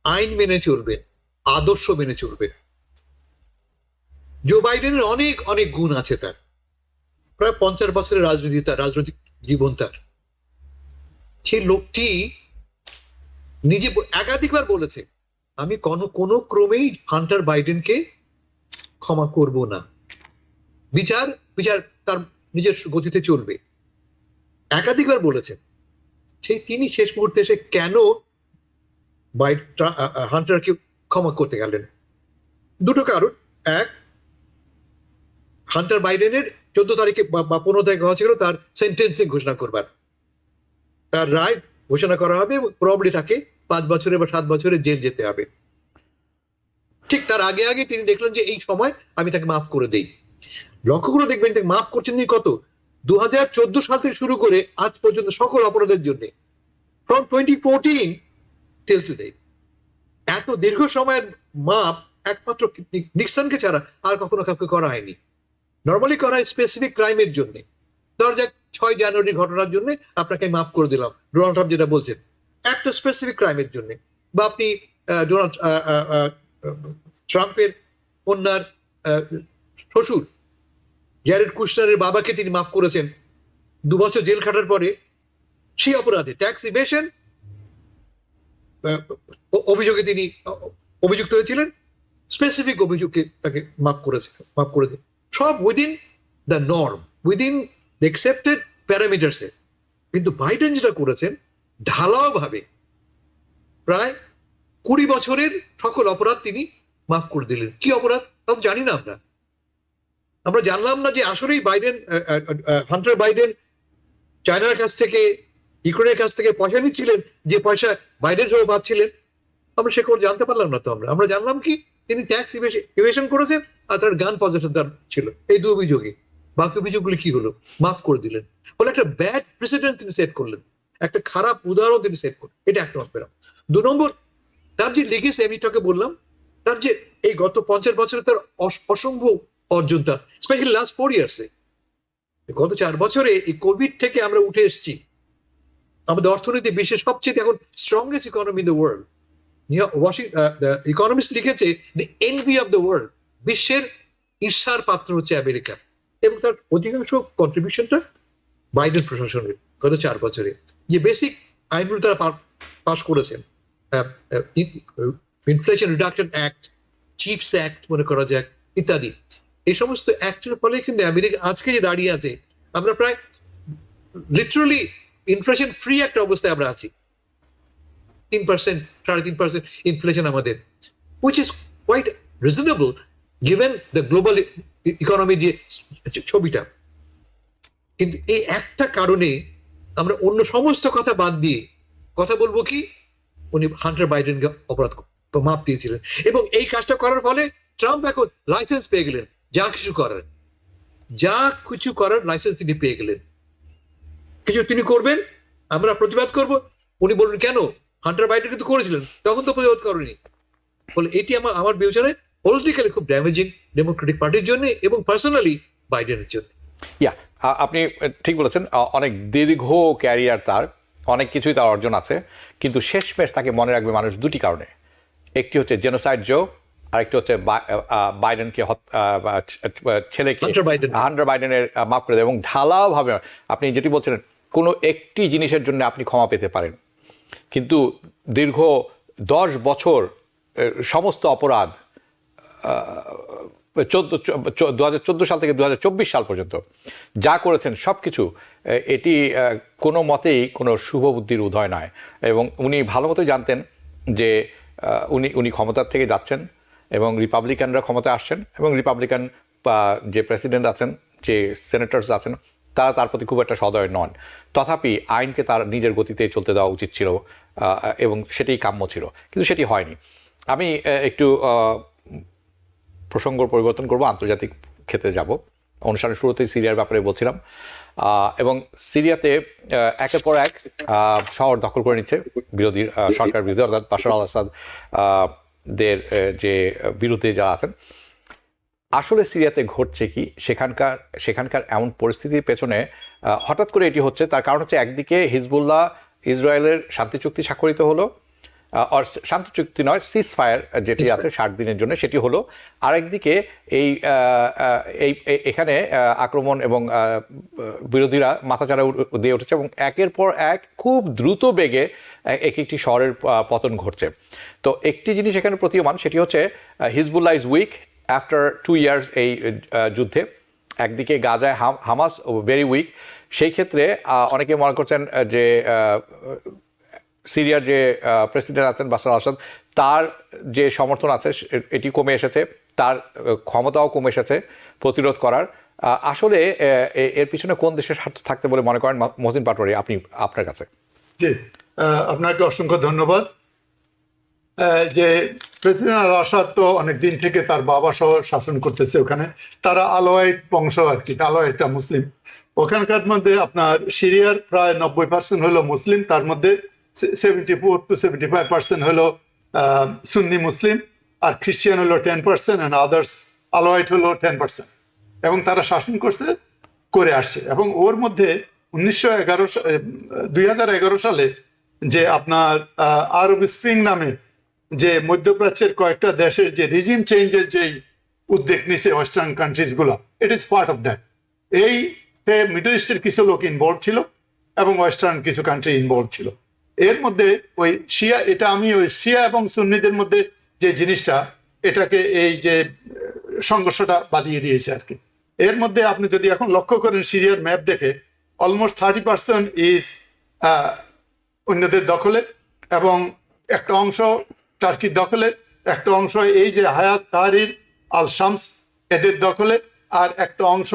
আইন মেনে চলবেন, আদর্শ মেনে চলবেন। জো বাইডেনের অনেক অনেক গুণ আছে তার। প্রায় 50 বছরের রাজনৈতিক জীবন তার। সেই লোকটি নিজে একাধিকবার বলেছে, আমি কোনো ক্রমেই হান্টার বাইডেনকে ক্ষমা করব না। বিচার তার নিজের গতিতে চলবে, একাধিকবার বলেছেন। তিনি শেষ মুহূর্তে এসে কেন হান্টারকে ক্ষমা করতে গেলেন? দুটো কারণ। এক, হান্টার বাইডেনের 14 তারিখে বা 15 তারিখে হওয়া ছিল তার সেন্টেন্সিং ঘোষণা করবার। তার রায় ঘোষণা করা হবে এবং প্রবাবলি তাকে 5 বছরে বা 7 বছরে জেল যেতে হবে। ঠিক তার আগে আগে তিনি দেখলেন যে এই সময় আমি তাকে মাফ করে দেই। লক্ষ্য করে দেখবেন তাকে মাফ করছেন তিনি কত 2014 সাল থেকে শুরু করে আজ পর্যন্ত সকল অপরাধের জন্য, ফ্রম 2014 টিল টুডে। এত দীর্ঘ সময়ের মাপ একমাত্র নিক্সনকে ছাড়া আর কখনো কাউকে করা হয়নি। নর্মালি করা হয় স্পেসিফিক ক্রাইমের জন্য। ধর যাক 6 জানুয়ারি ঘটনার জন্য আপনাকে মাফ করে দিলাম, ডোনাল্ড ট্রাম্প যেটা বলছেন, একটা স্পেসিফিক ক্রাইমের জন্য। বা আপনি ডোনাল্ড ট্রাম্পের কন্যার শ্বশুর জ্যারেড কুশনারের বাবাকে তিনি মাফ করেছেন 2 বছর জেল খাটার পরে, সেই অপরাধে ট্যাক্স ইভেশন অভিযোগে তিনি অভিযুক্ত হয়েছিলেন। স্পেসিফিক অভিযোগকে তাকে মাফ করে দেন। সব within the norm, within the accepted প্যারামিটারসে। কিন্তু বাইডেন যেটা করেছেন ঢালাও ভাবে প্রায় 20 বছরের সকল অপরাধ তিনি মাফ করে দিলেন। কি অপরাধ তা জানি না আমরা জানলাম না যে আসলেই হান্টার বাইডেন চায়নার কাছ থেকে, ইউক্রেনের কাছ থেকে পয়সা নিচ্ছিলেন, যে পয়সা বাইডেন সহ পাচ্ছিলেন। আমরা সে করে জানতে পারলাম না। তো আমরা জানলাম কি তিনি ট্যাক্স ইভেশন করেছেন আর তার গান পজেশন তার ছিল, এই 2 অভিযোগে। বাকি অভিযোগগুলি কি হলো? মাফ করে দিলেন। বলে একটা ব্যাড প্রেসিডেন্ট তিনি সেট করলেন, একটা খারাপ উদাহরণ তিনি সেট করলেন। এটা 1 নম্বর। 2 নম্বর, তার যে লেগেসি আমি তোকে বললাম, তার যে এই গত 50 বছরে তার অসম্ভব অর্জন, তার স্পেশালি লাস্ট 4 ইয়ার্সে, গত 4 বছরে এই কোভিড থেকে আমরা উঠে এসেছি। আমাদের অর্থনীতি বিশ্বের সবচেয়ে এখন strongest economy in the world. Economist লিখেছে the envy of the world, বিশ্বের ঈর্ষার পাত্র হচ্ছে আমেরিকা। এবং তার অধিকাংশ কন্ট্রিবিউশনটা বাইডেন প্রশাসনের গত 4 বছরে। যে বেসিক আইনগুলো তারা পাস করেছেন, inflation reduction act, chips act মনে করা যাক, ইত্যাদি। এই সমস্ত অ্যাক্টের ফলে কিন্তু আমেরিকা আজকে যে দাঁড়িয়ে আছে, আমরা প্রায় লিটারালি ইনফ্লেশন ফ্রি একটা অবস্থায় আমরা আছি। 3%, 3.5% ইনফ্লেশন আমাদের, which is quite reasonable given the global economy যে ছবিটা। কিন্তু এই একটা কারণে আমরা অন্য সমস্ত কথা বাদ দিয়ে কথা বলবো কি, উনি হান্টার বাইডেনকে অপরাধ মাপ দিয়েছিলেন। এবং এই কাজটা করার ফলে ট্রাম্প এখন লাইসেন্স পেয়ে গেলেন যা কিছু করার লাইসেন্স তিনি পেয়ে গেলেন। কিছু তিনি করবেন, আমরা প্রতিবাদ করব। উনি বলবেন কেন হান্টার বাইডেন কিন্তু করেছিলেন, তখন তো প্রতিবাদ করেনি। বলে এটি আমার বিবেচনায় পলিটিক্যালি খুব ড্যামেজিং ডেমোক্রেটিক পার্টির জন্য এবং পার্সোনালি বাইডেনের জন্য। আপনি ঠিক বলেছেন। অনেক দীর্ঘ ক্যারিয়ার তার, অনেক কিছুই তার অর্জন আছে। কিন্তু শেষমেশ তাকে মনে রাখবে মানুষ 2টি কারণে। একটি হচ্ছে জেনোসাইড জো, আরেকটি হচ্ছে বাইডেনকে ছেলেকে হান্টার বাইডেনের মাফ করে দেয়, এবং ঢালাওভাবে আপনি যেটি বলছিলেন কোনো একটি জিনিসের জন্য আপনি ক্ষমা পেতে পারেন, কিন্তু দীর্ঘ 10 বছর সমস্ত অপরাধ 2014 সাল থেকে 2024 সাল পর্যন্ত যা করেছেন সব কিছু, এটি কোনো মতেই কোনো শুভ বুদ্ধির উদয় নয়। এবং উনি ভালো মতোই জানতেন যে উনি ক্ষমতার থেকে যাচ্ছেন এবং রিপাবলিকানরা ক্ষমতায় আসছেন, এবং রিপাবলিকান যে প্রেসিডেন্ট আছেন, যে সেনেটরস আছেন, তারা তার প্রতি খুব একটা সদয় নন। তথাপি আইনকে তার নিজের গতিতে চলতে দেওয়া উচিত ছিল, এবং সেটাই কাম্য ছিল, কিন্তু সেটি হয়নি। আমি একটু প্রসঙ্গ পরিবর্তন করব, আন্তর্জাতিক ক্ষেত্রে যাব। অনুষ্ঠানের শুরুতেই সিরিয়ার ব্যাপারে বলছিলাম, এবং সিরিয়াতে একের পর এক শহর দখল করে নিচ্ছে বিরোধী সরকার বিরোধী, অর্থাৎ বাশার আল আসাদ যে বিরুদ্ধে যারা আছেন। আসলে সিরিয়াতে ঘটছে কি, সেখানকার এমন পরিস্থিতির পেছনে হঠাৎ করে এটি হচ্ছে, তার কারণ হচ্ছে একদিকে হিজবুল্লাহ ইসরায়েলের শান্তি চুক্তি স্বাক্ষরিত হলো, আর শান্তি চুক্তি নয়, সিজ ফায়ার যেটি আছে 60 দিনের জন্য, সেটি হলো। আরেকদিকে এখানে আক্রমণ এবং বিরোধীরা মাথাচাড়া দিয়ে উঠেছে, এবং একের পর এক খুব দ্রুত বেগে একটি শহরের পতন ঘটছে। তো একটি জিনিস এখানে প্রতীয়মান, সেটি হচ্ছে Hezbollah is weak after 2 years এই যুদ্ধে। একদিকে গাজায় হামাস ভেরি উইক। সেই ক্ষেত্রে অনেকে মনে করছেন যে সিরিয়ার যে প্রেসিডেন্ট আছেন বাশার আল আসাদ, তার যে সমর্থন আছে এটি কমে এসেছে, তার ক্ষমতাও কমে এসেছে প্রতিরোধ করার। আসলে এর পিছনে কোন দেশের স্বার্থ থাকতে বলে মনে করেন মহসিন পাটোয়ারি, আপনার কাছে? জি, আপনাকে অসংখ্য ধন্যবাদ। যে প্রেসিডেন্ট আল আসাদ তো অনেক দিন থেকে তার বাবা সহ শাসন করতেছে ওখানে, তারা আলোয়াইট বংশ আর কি, আলোয়াইটটা মুসলিম। ওখানকার মধ্যে আপনার সিরিয়ার প্রায় 90% হলো মুসলিম, তার মধ্যে 74 to 75% হলো সুন্নি মুসলিম, আর খ্রিস্টান হলো 10%, and আদার্স আলোয়াইট হলো 10%। এবং তারা শাসন করে আসছে। এবং ওর মধ্যে 2011 সালে যে আপনার আরব স্প্রিং নামে যে মধ্যপ্রাচ্যের কয়েকটা দেশের যে রিজিম চেঞ্জের যেই উদ্যোগ নিছে ওয়েস্টার্ন কান্ট্রিজ গুলো, it is part of that. এই মিডল ইস্টের কিছু লোক ইনভলভ ছিল এবং ওয়েস্টার্ন কিছু কান্ট্রি ইনভলভ ছিল। এর মধ্যে ওই শিয়া, এটা আমি ওই শিয়া এবং সুন্নিদের মধ্যে যে জিনিসটা, এটাকে এই যে সংঘর্ষটা বাদিয়ে দিয়েছে আর কি। এর মধ্যে আপনি যদি এখন লক্ষ্য করেন সিরিয়ার ম্যাপ দেখে, অলমোস্ট 30% ইজ অন্যদের দখলে, এবং একটা অংশ টার্কির দখলে, একটা অংশ এই যে হায়াত তাহরির আল শামস এদের দখলে, আর একটা অংশ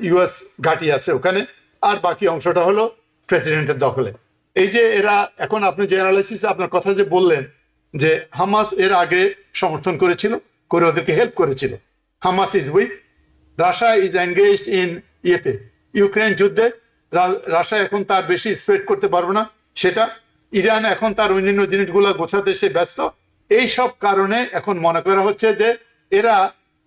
ইউএস ঘাঁটি আছে ওখানে, আর বাকি অংশটা হলো প্রেসিডেন্টের দখলে। এই যে এরা এখন, আপনি যে অ্যানালাইসিস আপনার কথা যে বললেন যে হামাস এর আগে সমর্থন করেছিল, করে ওদেরকে হেল্প করেছিল। Hamas is weak, Russia is engaged in Ukraine যুদ্ধে, রাশিয়া এখন তার বেশি স্প্রেড করতে পারবে না সেটা, ইরান এখন তার অন্যান্য জিনিসগুলো গোছাতে সে ব্যস্ত। এই সব কারণে এখন মনে করা হচ্ছে যে এরা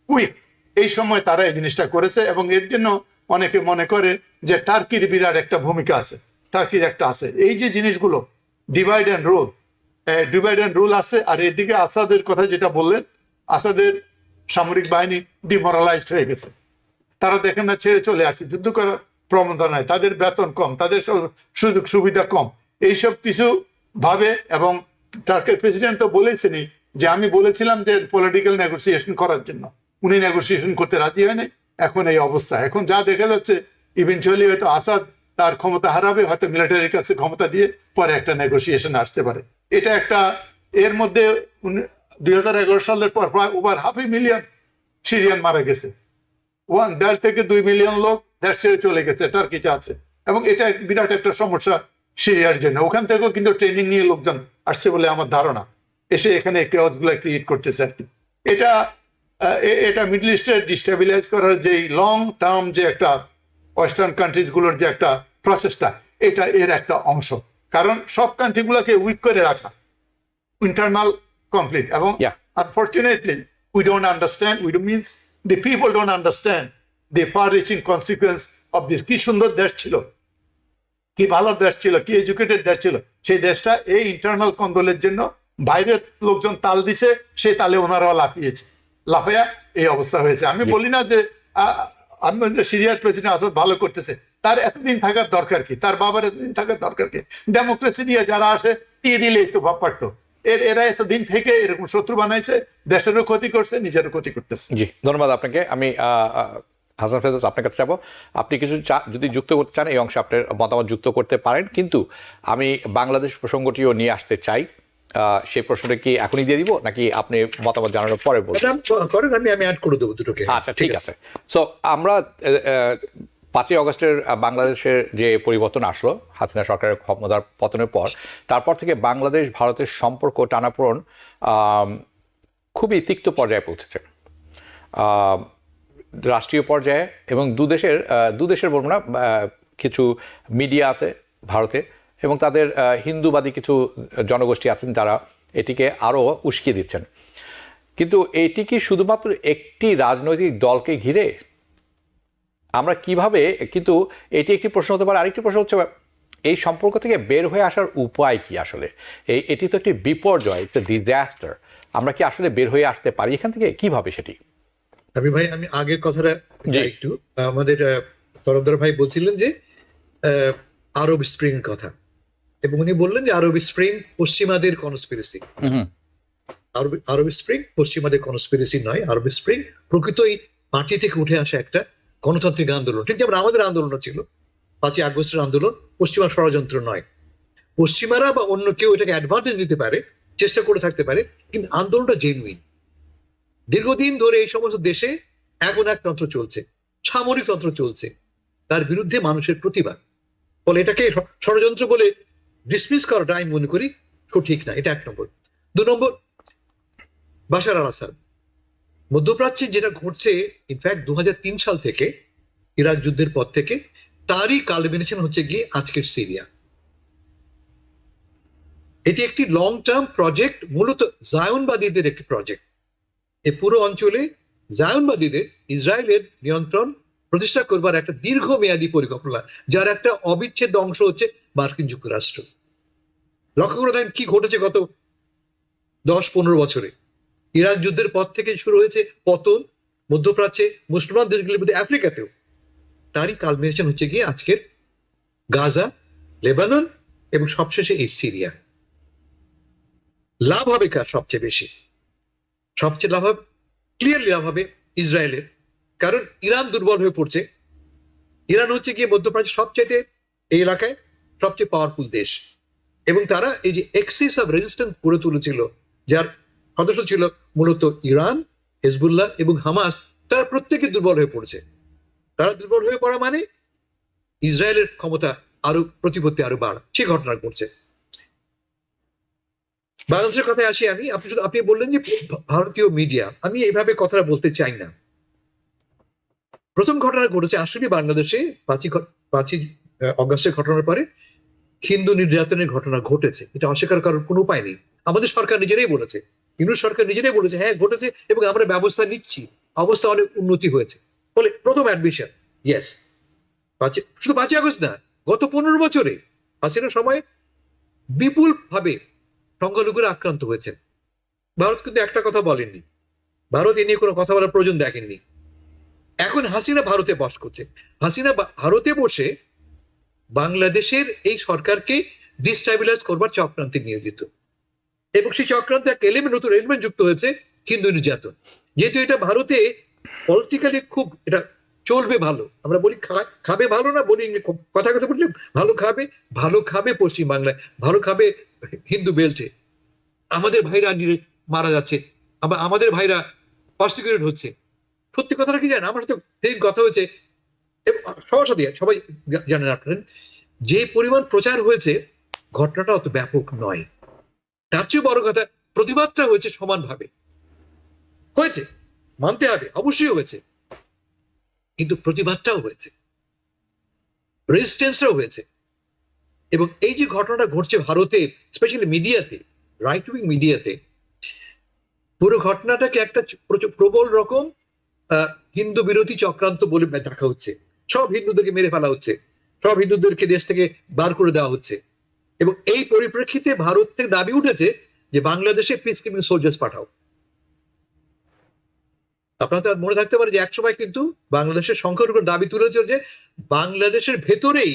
উইক, এই সময় তারা এই জিনিসটা করেছে। এবং এর জন্য অনেকে মনে করে যে টার্কির বিরাট একটা ভূমিকা আছে, টার্কির একটা আছে। এই যে জিনিসগুলো ডিভাইড অ্যান্ড রুল আছে। আর এদিকে আসাদের কথা যেটা বললেন, আসাদের সামরিক বাহিনী ডিমোরালাইজড হয়ে গেছে, তারা দেখেন না ছেড়ে চলে আসছে, যুদ্ধ করার প্রবণতা নাই, তাদের বেতন কম, তাদের সুযোগ সুবিধা কম, এইসব কিছু ভাবে। এবং টার্কের প্রেসিডেন্ট তো বলেছেনই যে আমি বলেছিলাম যে পলিটিক্যাল নেগোসিয়েশন করার জন্য, উনি নেগোসিয়েশন করতে রাজি হয়নি। এখন এই অবস্থা, এখন যা দেখা যাচ্ছে ইভেনচুয়ালি হয়তো আসাদ তার ক্ষমতা হারাবে, হয়তো মিলিটারির কাছে ক্ষমতা দিয়ে পরে একটা নেগোসিয়েশন আসতে পারে। এটা একটা, এর মধ্যে 2011 সালের পর প্রায় ওভার 500,000 সিরিয়ান মারা গেছে, 1.5 থেকে 2 মিলিয়ন লোক দেশ ছেড়ে চলে গেছে, টার্কিতে আছে। এবং এটা বিরাট একটা সমস্যা সিরিয়ার জন্য। ওখান থেকেও কিন্তু ট্রেনিং নিয়ে লোকজন আসছে বলে আমার ধারণা, এসে এখানে কেওয়াসগুলো ক্রিয়েট করতেছে আর কি। এটা মিডল ইস্টের ডিস্টেবিলাইজ করার যে লং টার্ম যে একটা ওয়েস্টার্ন কান্ট্রিজ গুলোর যে একটা প্রসেসটা, এটা এর একটা অংশ। কারণ সব কান্ট্রিগুলোকে উইক করে রাখা, ইন্টারনাল কনফ্লিক্ট। এবং unfortunately we don't understand, means the people don't understand the far-reaching consequence of this. কি সুন্দর দেশ ছিল, কি ভালো দেশ ছিল, কি এডুকেটেড দেশ ছিল, সেই দেশটা এই ইন্টারনাল কন্দলের জন্য বাইরের লোকজন তাল দিছে, সেই তালে ওনারাও লাফিয়েছে, লাফাইয়া এই অবস্থা হয়েছে। আমি বলি না যে আমি সিরিয়ার প্রেসিডেন্ট আসাদ ভালো করতেছে, তার এতদিন থাকার দরকার কি, তার বাবার এতদিন থাকার দরকার কি? ডেমোক্রেসি দিয়ে যারা আসে দিয়ে দিলেই তো ভাব পারতো। এরা এতদিন থেকে এরকম শত্রু বানাইছে, দেশেরও ক্ষতি করছে, নিজেরও ক্ষতি করতেছে। জি, ধন্যবাদ আপনাকে। আমি হাসান ফেরদৌস আপনার কাছে যাবো। আপনি কিছু যদি যুক্ত করতে চান এই অংশে আপনার মতামত যুক্ত করতে পারেন, কিন্তু আমি বাংলাদেশ প্রসঙ্গটিও নিয়ে আসতে চাই। সেই প্রশ্নটা কি এখনই দিয়ে দিব নাকি আপনি মতামত জানানোর পরে বলবেন? করেন, আমি অ্যাড করে দেবো দুটোকে। আচ্ছা, ঠিক আছে। সো আমরা 5ই অগস্টের বাংলাদেশের যে পরিবর্তন আসলো হাসিনা সরকারের ক্ষমতার পতনের পর, তারপর থেকে বাংলাদেশ ভারতের সম্পর্ক টানাপোড়েন খুবই তিক্ত পর্যায়ে পৌঁছেছে রাষ্ট্রীয় পর্যায়ে, এবং দুদেশের বলবো না, কিছু মিডিয়া আছে ভারতে এবং তাদের হিন্দুবাদী কিছু জনগোষ্ঠী আছেন তারা এটিকে আরও উস্কিয়ে দিচ্ছেন। কিন্তু এটি কি শুধুমাত্র একটি রাজনৈতিক দলকে ঘিরে? আমরা কিভাবে, কিন্তু এটি একটি প্রশ্ন হতে পারে। আরেকটি প্রশ্ন হচ্ছে এই সম্পর্ক থেকে বের হয়ে আসার উপায় কি আসলে? এটি তো একটি বিপর্যয়, একটা ডিজাস্টার। আমরা কি আসলে বের হয়ে আসতে পারি এখান থেকে? কিভাবে সেটি? আমি আগের কথাটা একটু, আমাদের তরফদার ভাই বলছিলেন যে আরব স্প্রিং কথা, এবং উনি বললেন যে আরব স্প্রিং পশ্চিমাদের কনস্পিরেসি। আরব স্প্রিং পশ্চিমাদের কনস্পিরেসি নয়, আরব স্প্রিং প্রকৃতই মাটি থেকে উঠে আসা একটা গণতান্ত্রিক আন্দোলন। ঠিক যেমন আমাদের আন্দোলন ছিল 5ই আগস্টের আন্দোলন, পশ্চিমা ষড়যন্ত্র নয়। পশ্চিমারা বা অন্য কেউ এটাকে অ্যাডভান্টেজ নিতে পারে, চেষ্টা করে থাকতে পারে, কিন্তু আন্দোলনটা জেনুইন। দীর্ঘদিন ধরে এই সমস্ত দেশে একতন্ত্র চলছে, সামরিকতন্ত্র চলছে, তার বিরুদ্ধে মানুষের প্রতিবাদ। ফলে এটাকে ষড়যন্ত্র বলে ডিসমিস করাটা আমি মনে করি সঠিক না। এটা 1 নম্বর। 2 নম্বর, বাশার আল আসাদ। মধ্যপ্রাচ্যে যেটা ঘটছে, ইনফ্যাক্ট 2003 সাল থেকে, ইরাক যুদ্ধের পর থেকে, তারই কালমিনেশন হচ্ছে গিয়ে আজকের সিরিয়া। এটি একটি লং টার্ম প্রজেক্ট, মূলত জায়নবাদীদের একটি প্রজেক্ট। এই পুরো অঞ্চলে জায়নবাদীদের ইসরায়েলের নিয়ন্ত্রণ প্রতিষ্ঠা করবার একটা দীর্ঘমেয়াদী পরিকল্পনা, যার একটা অবিচ্ছেদ্য অংশ হচ্ছে মার্কিন যুক্তরাষ্ট্র। লক্ষ্য করে দেখেন কি ঘটেছে গত 10-15 বছরে। ইরাক যুদ্ধের পর থেকে শুরু হয়েছে পতন, মধ্যপ্রাচ্যে, মুসলমান দেশগুলির মধ্যে, আফ্রিকাতেও। তারই কালমিনেশন হচ্ছে গিয়ে আজকের গাজা, লেবানন এবং সবশেষে এই সিরিয়া। লাভ হবে কার সবচেয়ে বেশি? সবচেয়ে লাভ হবে, ক্লিয়ারলি লাভ হবে ইসরায়েলের, কারণ ইরান দুর্বল হয়ে পড়ছে। ইরান হচ্ছে গিয়ে মধ্যপ্রাচ্যের সবচেয়ে, এই এলাকায় সবচেয়ে পাওয়ারফুল দেশ, এবং তারা এই যে এক্সিস অফ রেজিস্ট্যান্স গড়ে তুলেছিল, যার সদস্য ছিল মূলত ইরান, হেজবুল্লাহ এবং হামাস, তারা প্রত্যেকে দুর্বল হয়ে পড়ছে। তারা দুর্বল হয়ে পড়া মানে ইসরায়েলের ক্ষমতা আরো, প্রতিপত্তি আরো বাড়া, সে ঘটনা ঘটছে। বাংলাদেশের কথায় আসি আমি। আপনি বললেন যে ভারতীয় মিডিয়া, আমি এইভাবে কথাটা বলতে চাই না। প্রথম ঘটনা ঘটেছে আসলে বাংলাদেশে 5ই অগাস্টের ঘটনার পরে হিন্দু নির্যাতনের ঘটনা ঘটেছে, এটা অস্বীকার করার কোনো উপায় নেই। আমাদের সরকার নিজেরাই বলেছে, ইউনূস সরকার নিজেরাই বলেছে হ্যাঁ ঘটেছে এবং আমরা ব্যবস্থা নিচ্ছি, অবস্থা অনেক উন্নতি হয়েছে। ফলে প্রথম অ্যাডমিশন, ইয়েস। শুধু 5ই আগস্ট না, গত 15 বছরে হাসিনার সময় বিপুল ভাবে সংখ্যালঘুরা আক্রান্ত হয়েছেন। ভারত কিন্তু একটা কথা বলেননি, ভারত এ নিয়ে কোনো কথা বলার প্রয়োজন দেখেননি। এখন হাসিনা ভারতে বাস করছে, হাসিনা ভারতে বসে বাংলাদেশের এই সরকারকে ডিস্টাবিলাইজ করবার চক্রান্তে নিয়োজিত, এবং সেই চক্রান্তে একটা নতুন এলিমেন্ট যুক্ত হয়েছে, হিন্দু নির্যাতন। যেহেতু এটা ভারতে পলিটিক্যালি খুব এটা চলবে ভালো, আমরা বলি খাবে ভালো না, বলি কথা বললে ভালো খাবে পশ্চিম বাংলায়, ভালো খাবে হিন্দু বেল্টে। আমাদের ভাইরা মারা যাচ্ছে, আমাদের ভাইরা পার্সিকিউটেড হচ্ছে। সত্যি কথাটা কি জানেন, আমার সাথে সেই কথা হয়েছে সবার সাথে, সবাই জানেন আপনারা, যে পরিমাণ প্রচার হয়েছে ঘটনাটা অত ব্যাপক নয়। তার চেয়ে বড় কথা, প্রতিবাদটা হয়েছে সমানভাবে, হয়েছে মানতে হবে, অবশ্যই হয়েছে, কিন্তু প্রতিবাদটাও হয়েছে, রেজিস্ট্যান্সটাও হয়েছে। এবং এই যে ঘটনাটা ঘটছে ভারতে, স্পেশালি মিডিয়াতে, রাইট উইং মিডিয়াতে, পুরো ঘটনাটাকে একটা প্রবল রকম হিন্দু বিরোধী চক্রান্ত বলে দেখা হচ্ছে। সব হিন্দুদেরকে মেরে ফেলা হচ্ছে, সব হিন্দুদেরকে দেশ থেকে বার করে দেওয়া হচ্ছে। এবং এই পরিপ্রেক্ষিতে ভারত থেকে দাবি উঠেছে যে বাংলাদেশে পিস কিপিং সোলজার্স পাঠাও। আপনার তো মনে থাকতে পারে যে একসময় কিন্তু বাংলাদেশের সংখ্যালঘুর দাবি তুলেছিল যে বাংলাদেশের ভেতরেই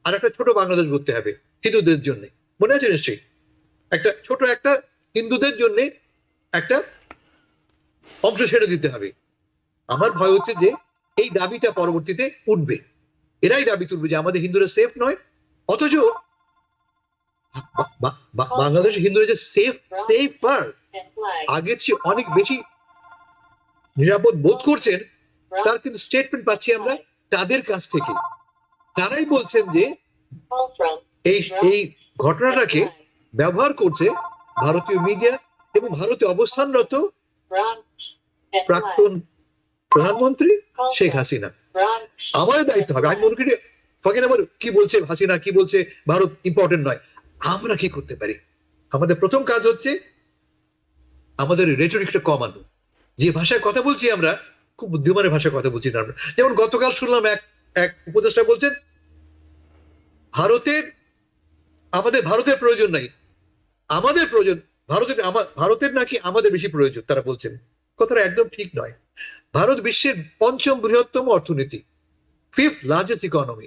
আর একটা ছোট বাংলাদেশ করতে হবে হিন্দুদের জন্য, মনে আছে নিশ্চয়ই? একটা ছোট একটা হিন্দুদের জন্য একটা অংশ ছেড়ে দিতে হবে। আমার ভয় হচ্ছে যে এই দাবিটা পরবর্তীতে উঠবে, এরাই দাবি তুলবে যে আমাদের হিন্দুরা সেফ নয়, অথচ বাংলাদেশ হিন্দুরা যে সেফার আগের চেয়ে অনেক বেশি নিরাপদ বোধ করছেন, তার কিন্তু স্টেটমেন্ট পাচ্ছি আমরা তাদের কাছ থেকে। তারাই বলছেন যে এই ঘটনাটাকে ব্যবহার করছে ভারতীয় মিডিয়া এবং ভারতে অবস্থানরত প্রাক্তন প্রধানমন্ত্রী শেখ হাসিনা। আমাদের দায়িত্ব হবে, আমি মনে করি ফকির আমার কি বলছে হাসিনা, কি বলছে ভারত ইম্পর্টেন্ট নয়, আমরা কি করতে পারি? আমাদের প্রথম কাজ হচ্ছে আমাদের রেটরিকটা কমানো। যে ভাষায় কথা বলছি আমরা, খুব বুদ্ধিমানের ভাষায় কথা বলছি না আমরা। যেমন গতকাল শুনলাম এক উপদেষ্টা বলছেন ভারতের প্রয়োজন নাই, আমাদের প্রয়োজন, ভারতের নাকি আমাদের বেশি প্রয়োজন তারা বলছেন। কথাটা একদম ঠিক নয়। ভারত বিশ্বের 5ম বৃহত্তম অর্থনীতি, 5th লার্জেস্ট ইকোনমি।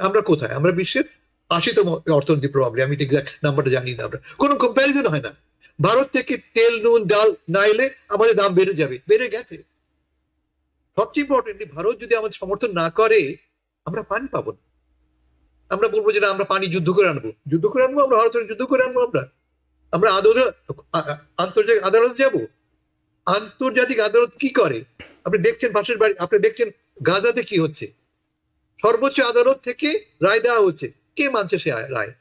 আমরা কোথায়? আমরা বিশ্বের 80তম অর্থনীতি প্রবাবলি, আমি ঠিক নাম্বারটা জানি না। আমরা কোনো কম্প্যারিজন হয় না। ভারত থেকে তেল নুন ডাল না এলে আমাদের দাম বেড়ে গেছে। সবচেয়ে ইম্পর্টেন্টলি ভারত যদি আমাদের সমর্থন না করে আমরা পানি পাবো না। আমরা বলবো যে না আমরা পানি যুদ্ধ করে আনবো, আমরা ভারতের যুদ্ধ করে আনবো। আমরা আন্তর্জাতিক আদালত যাব? আন্তর্জাতিক আদালত কি করে? আপনি দেখছেন পাশের বাড়ি, আপনি দেখছেন গাজাতে কি হচ্ছে। সর্বোচ্চ আদালত থেকে রায় দেওয়া হচ্ছে, কে মানছে সে রায়?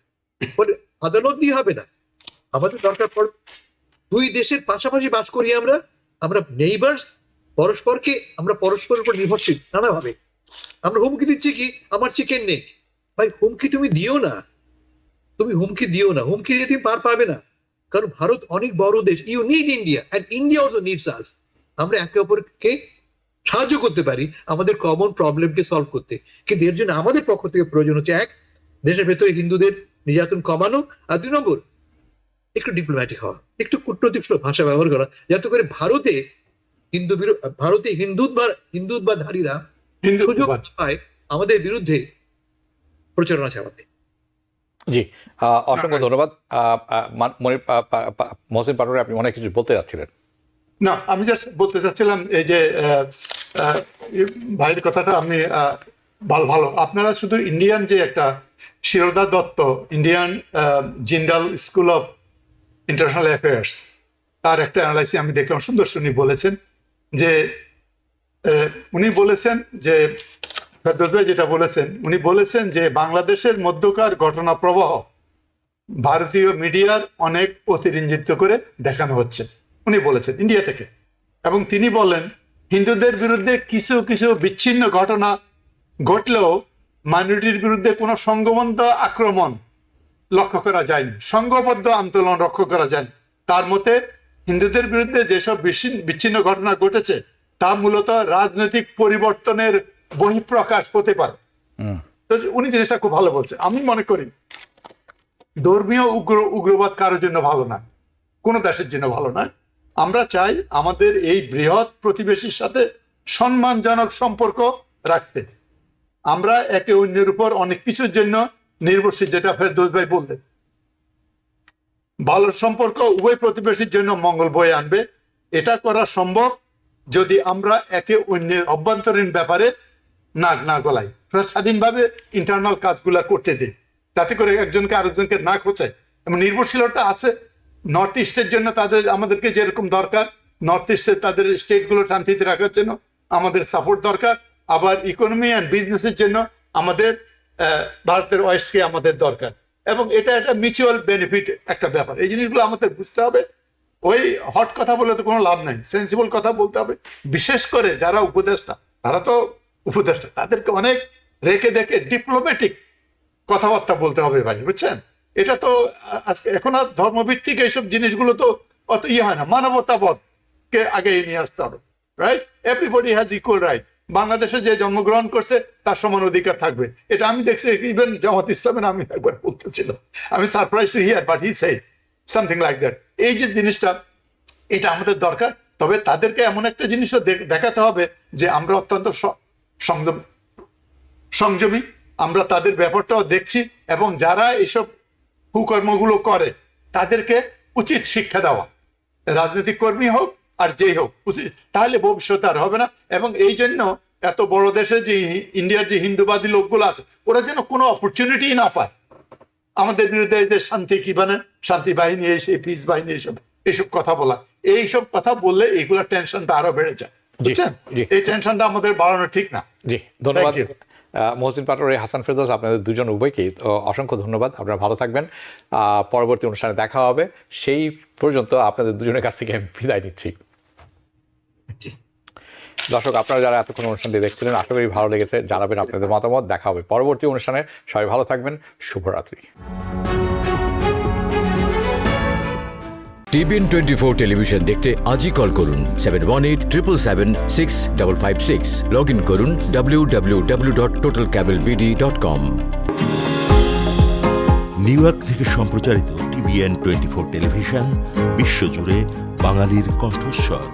বলে আদালত দিয়ে হবে না। আমাদের দরকার দুই দেশের পাশাপাশি বাস করি আমরা নেইবার্স, আমরা পরস্পরের উপর নির্ভরশীল নানাভাবে। আমরা হুমকি দিচ্ছি কি আমার চিকেন নেই, ভাই হুমকি তুমি দিও না, হুমকি দিয়ে তুমি পার পাবে না। কারণ ভারত অনেক বড় দেশ, you need India and India also needs us. আমরা একে অপরকে সাহায্য করতে পারি আমাদের কমন প্রবলেমকে সলভ করতে, কিন্তু এর জন্য আমাদের পক্ষ থেকে প্রয়োজন হচ্ছে এক, দেশের ভেতরে হিন্দুদের নির্যাতন কমানো, আর 2 নম্বর একটু ডিপ্লোম্যাটিক হওয়া, একটু কূটনৈতিক ভাষা ব্যবহার করা, যাতে করে ভারতে হিন্দুত্ববাদীরা সুযোগ পায় আমাদের বিরুদ্ধে প্রচারণা চালাতে। জি, অসংখ্য ধন্যবাদ। মহসিন পাটোয়ারি, আপনি অনেক কিছু বলতে যাচ্ছিলেন। না, আমি জাস্ট বলতে চাচ্ছিলাম এই যে ভাইয়ের কথাটা আমি ভালো। আপনারা শুধু ইন্ডিয়ান যে একটা Sreeradha Datta, Indian Jindal school of international affairs, তার একটা অ্যানালাইসিস আমি দেখলাম, সুন্দর শুনি বলেছেন যে উনি বলেছেন যে ফেরদৌস ভাই যেটা বলেছেন, উনি বলেছেন যে বাংলাদেশের মধ্যকার ঘটনা প্রবাহ ভারতীয় মিডিয়ার অনেক অতিরঞ্জিত করে দেখানো হচ্ছে, উনি বলেছেন ইন্ডিয়া থেকে। এবং তিনি বলেন হিন্দুদের বিরুদ্ধে কিছু কিছু বিচ্ছিন্ন ঘটনা ঘটলেও মাইনরিটির বিরুদ্ধে কোনো সংঘবদ্ধ আক্রমণ লক্ষ্য করা যায়নি, সংঘবদ্ধ আন্দোলন লক্ষ্য করা যায়নি। তার মতে হিন্দুদের বিরুদ্ধে যেসব বিচ্ছিন্ন ঘটনা ঘটেছে তা মূলত রাজনৈতিক পরিবর্তনের বহিঃপ্রকাশ হতে পারে। তো উনি জিনিসটা খুব ভালো বলছে। আমি মনে করি ধর্মীয় উগ্রবাদ কারোর জন্য ভালো না, কোনো দেশের জন্য ভালো নয়। আমরা চাই আমাদের এই বৃহৎ প্রতিবেশীর সাথে সম্মানজনক সম্পর্ক রাখতে। আমরা একে অন্যের উপর অনেক কিছুর জন্য নির্ভরশীল, যেটা ফেরদৌস ভাই বললেন। ভালো সম্পর্ক উভয় প্রতিবেশীর জন্য মঙ্গল বয়ে আনবে। এটা করা সম্ভব যদি আমরা একে অন্যের অভ্যন্তরীণ ব্যাপারে নাক না গলাই, স্বাধীনভাবে ইন্টারনাল কাজগুলা করতে দিই, তাতে করে একজনকে আরেকজনকে না খোঁচায়। এবং নির্ভরশীলতা আছে। নর্থ ইস্টের জন্য আমাদেরকে যেরকম দরকার, নর্থ ইস্টের তাদের স্টেটগুলো শান্তিতে রাখার জন্য আমাদের সাপোর্ট দরকার। আবার ইকোনমি অ্যান্ড বিজনেসের জন্য আমাদের ভারতের ওয়েস্টকে আমাদের দরকার। এবং এটা একটা মিউচুয়াল বেনিফিট একটা ব্যাপার। এই জিনিসগুলো আমাদের বুঝতে হবে। ওই হট কথা বলে তো কোনো লাভ নাই, সেন্সিবল কথা বলতে হবে। বিশেষ করে যারা উপদেষ্টা, তারা তো উপদেষ্টা, তাদেরকে অনেক রেখে দেখে ডিপ্লোম্যাটিক কথাবার্তা বলতে হবে ভাই, বুঝছেন? এটা তো আজকে এখন আর ধর্মভিত্তিক এইসব জিনিসগুলো তো অত হয় না। মানবতাবোধকে আগে নিয়ে আসতে হবে, right? Everybody has equal right. বাংলাদেশে যে জন্মগ্রহণ করছে তার সমান অধিকার থাকবে। এটা আমি দেখছি ইভেন জামাত ইসলামের, আমি একবার বলতেছিলাম, আমি surprise to here but he said. Something like that. এই যে জিনিসটা, এটা আমাদের দরকার। তবে তাদেরকে এমন একটা জিনিসও দেখাতে হবে যে আমরা অত্যন্ত সংযমী, আমরা তাদের ব্যাপারটাও দেখছি, এবং যারা এইসব কুকর্মগুলো করে তাদেরকে উচিত শিক্ষা দেওয়া, রাজনৈতিক কর্মী হোক আর যেই হোক উচিত, তাহলে ভবিষ্যতে আর হবে না। এবং এই জন্য এত বড় দেশে যে ইন্ডিয়ার যে হিন্দুবাদী লোকগুলো আছে, ওরা যেন কোনো অপরচুনিটি না পায় আমাদের বিরুদ্ধে এই যে শান্তি কি মানে শান্তি বাহিনী, এই পিস বাহিনী, এইসব কথা বলা। এইসব কথা বললে এইগুলা টেনশনটা আরো বেড়ে যায়, বুঝছেন? এই টেনশনটা আমাদের বাড়ানো ঠিক না। জি, ধন্যবাদ মহসিন পাটোয়ারি, হাসান ফেরদৌস, আপনাদের দুজন উভয়কেই অসংখ্য ধন্যবাদ। আপনারা ভালো থাকবেন, পরবর্তী অনুষ্ঠানে দেখা হবে। সেই পর্যন্ত আপনাদের দুজনের কাছ থেকে আমি বিদায় নিচ্ছি। দর্শক, আপনারা যারা এতক্ষণ অনুষ্ঠানটি দেখছিলেন, আশা করি ভালো লেগেছে। জানাবেন আপনাদের মতামত। দেখা হবে পরবর্তী অনুষ্ঠানে। সবাই ভালো থাকবেন। শুভরাত্রি। TBN 24 টেলিভিশন দেখতে আজই কল করুন 7187776556। লগ ইন করুন www.totalcablebd.com। নিউ ইয়র্ক থেকে সম্প্রচারিত TBN 24 টেলিভিশন বিশ্বজুড়ে বাঙালির কণ্ঠস্বর।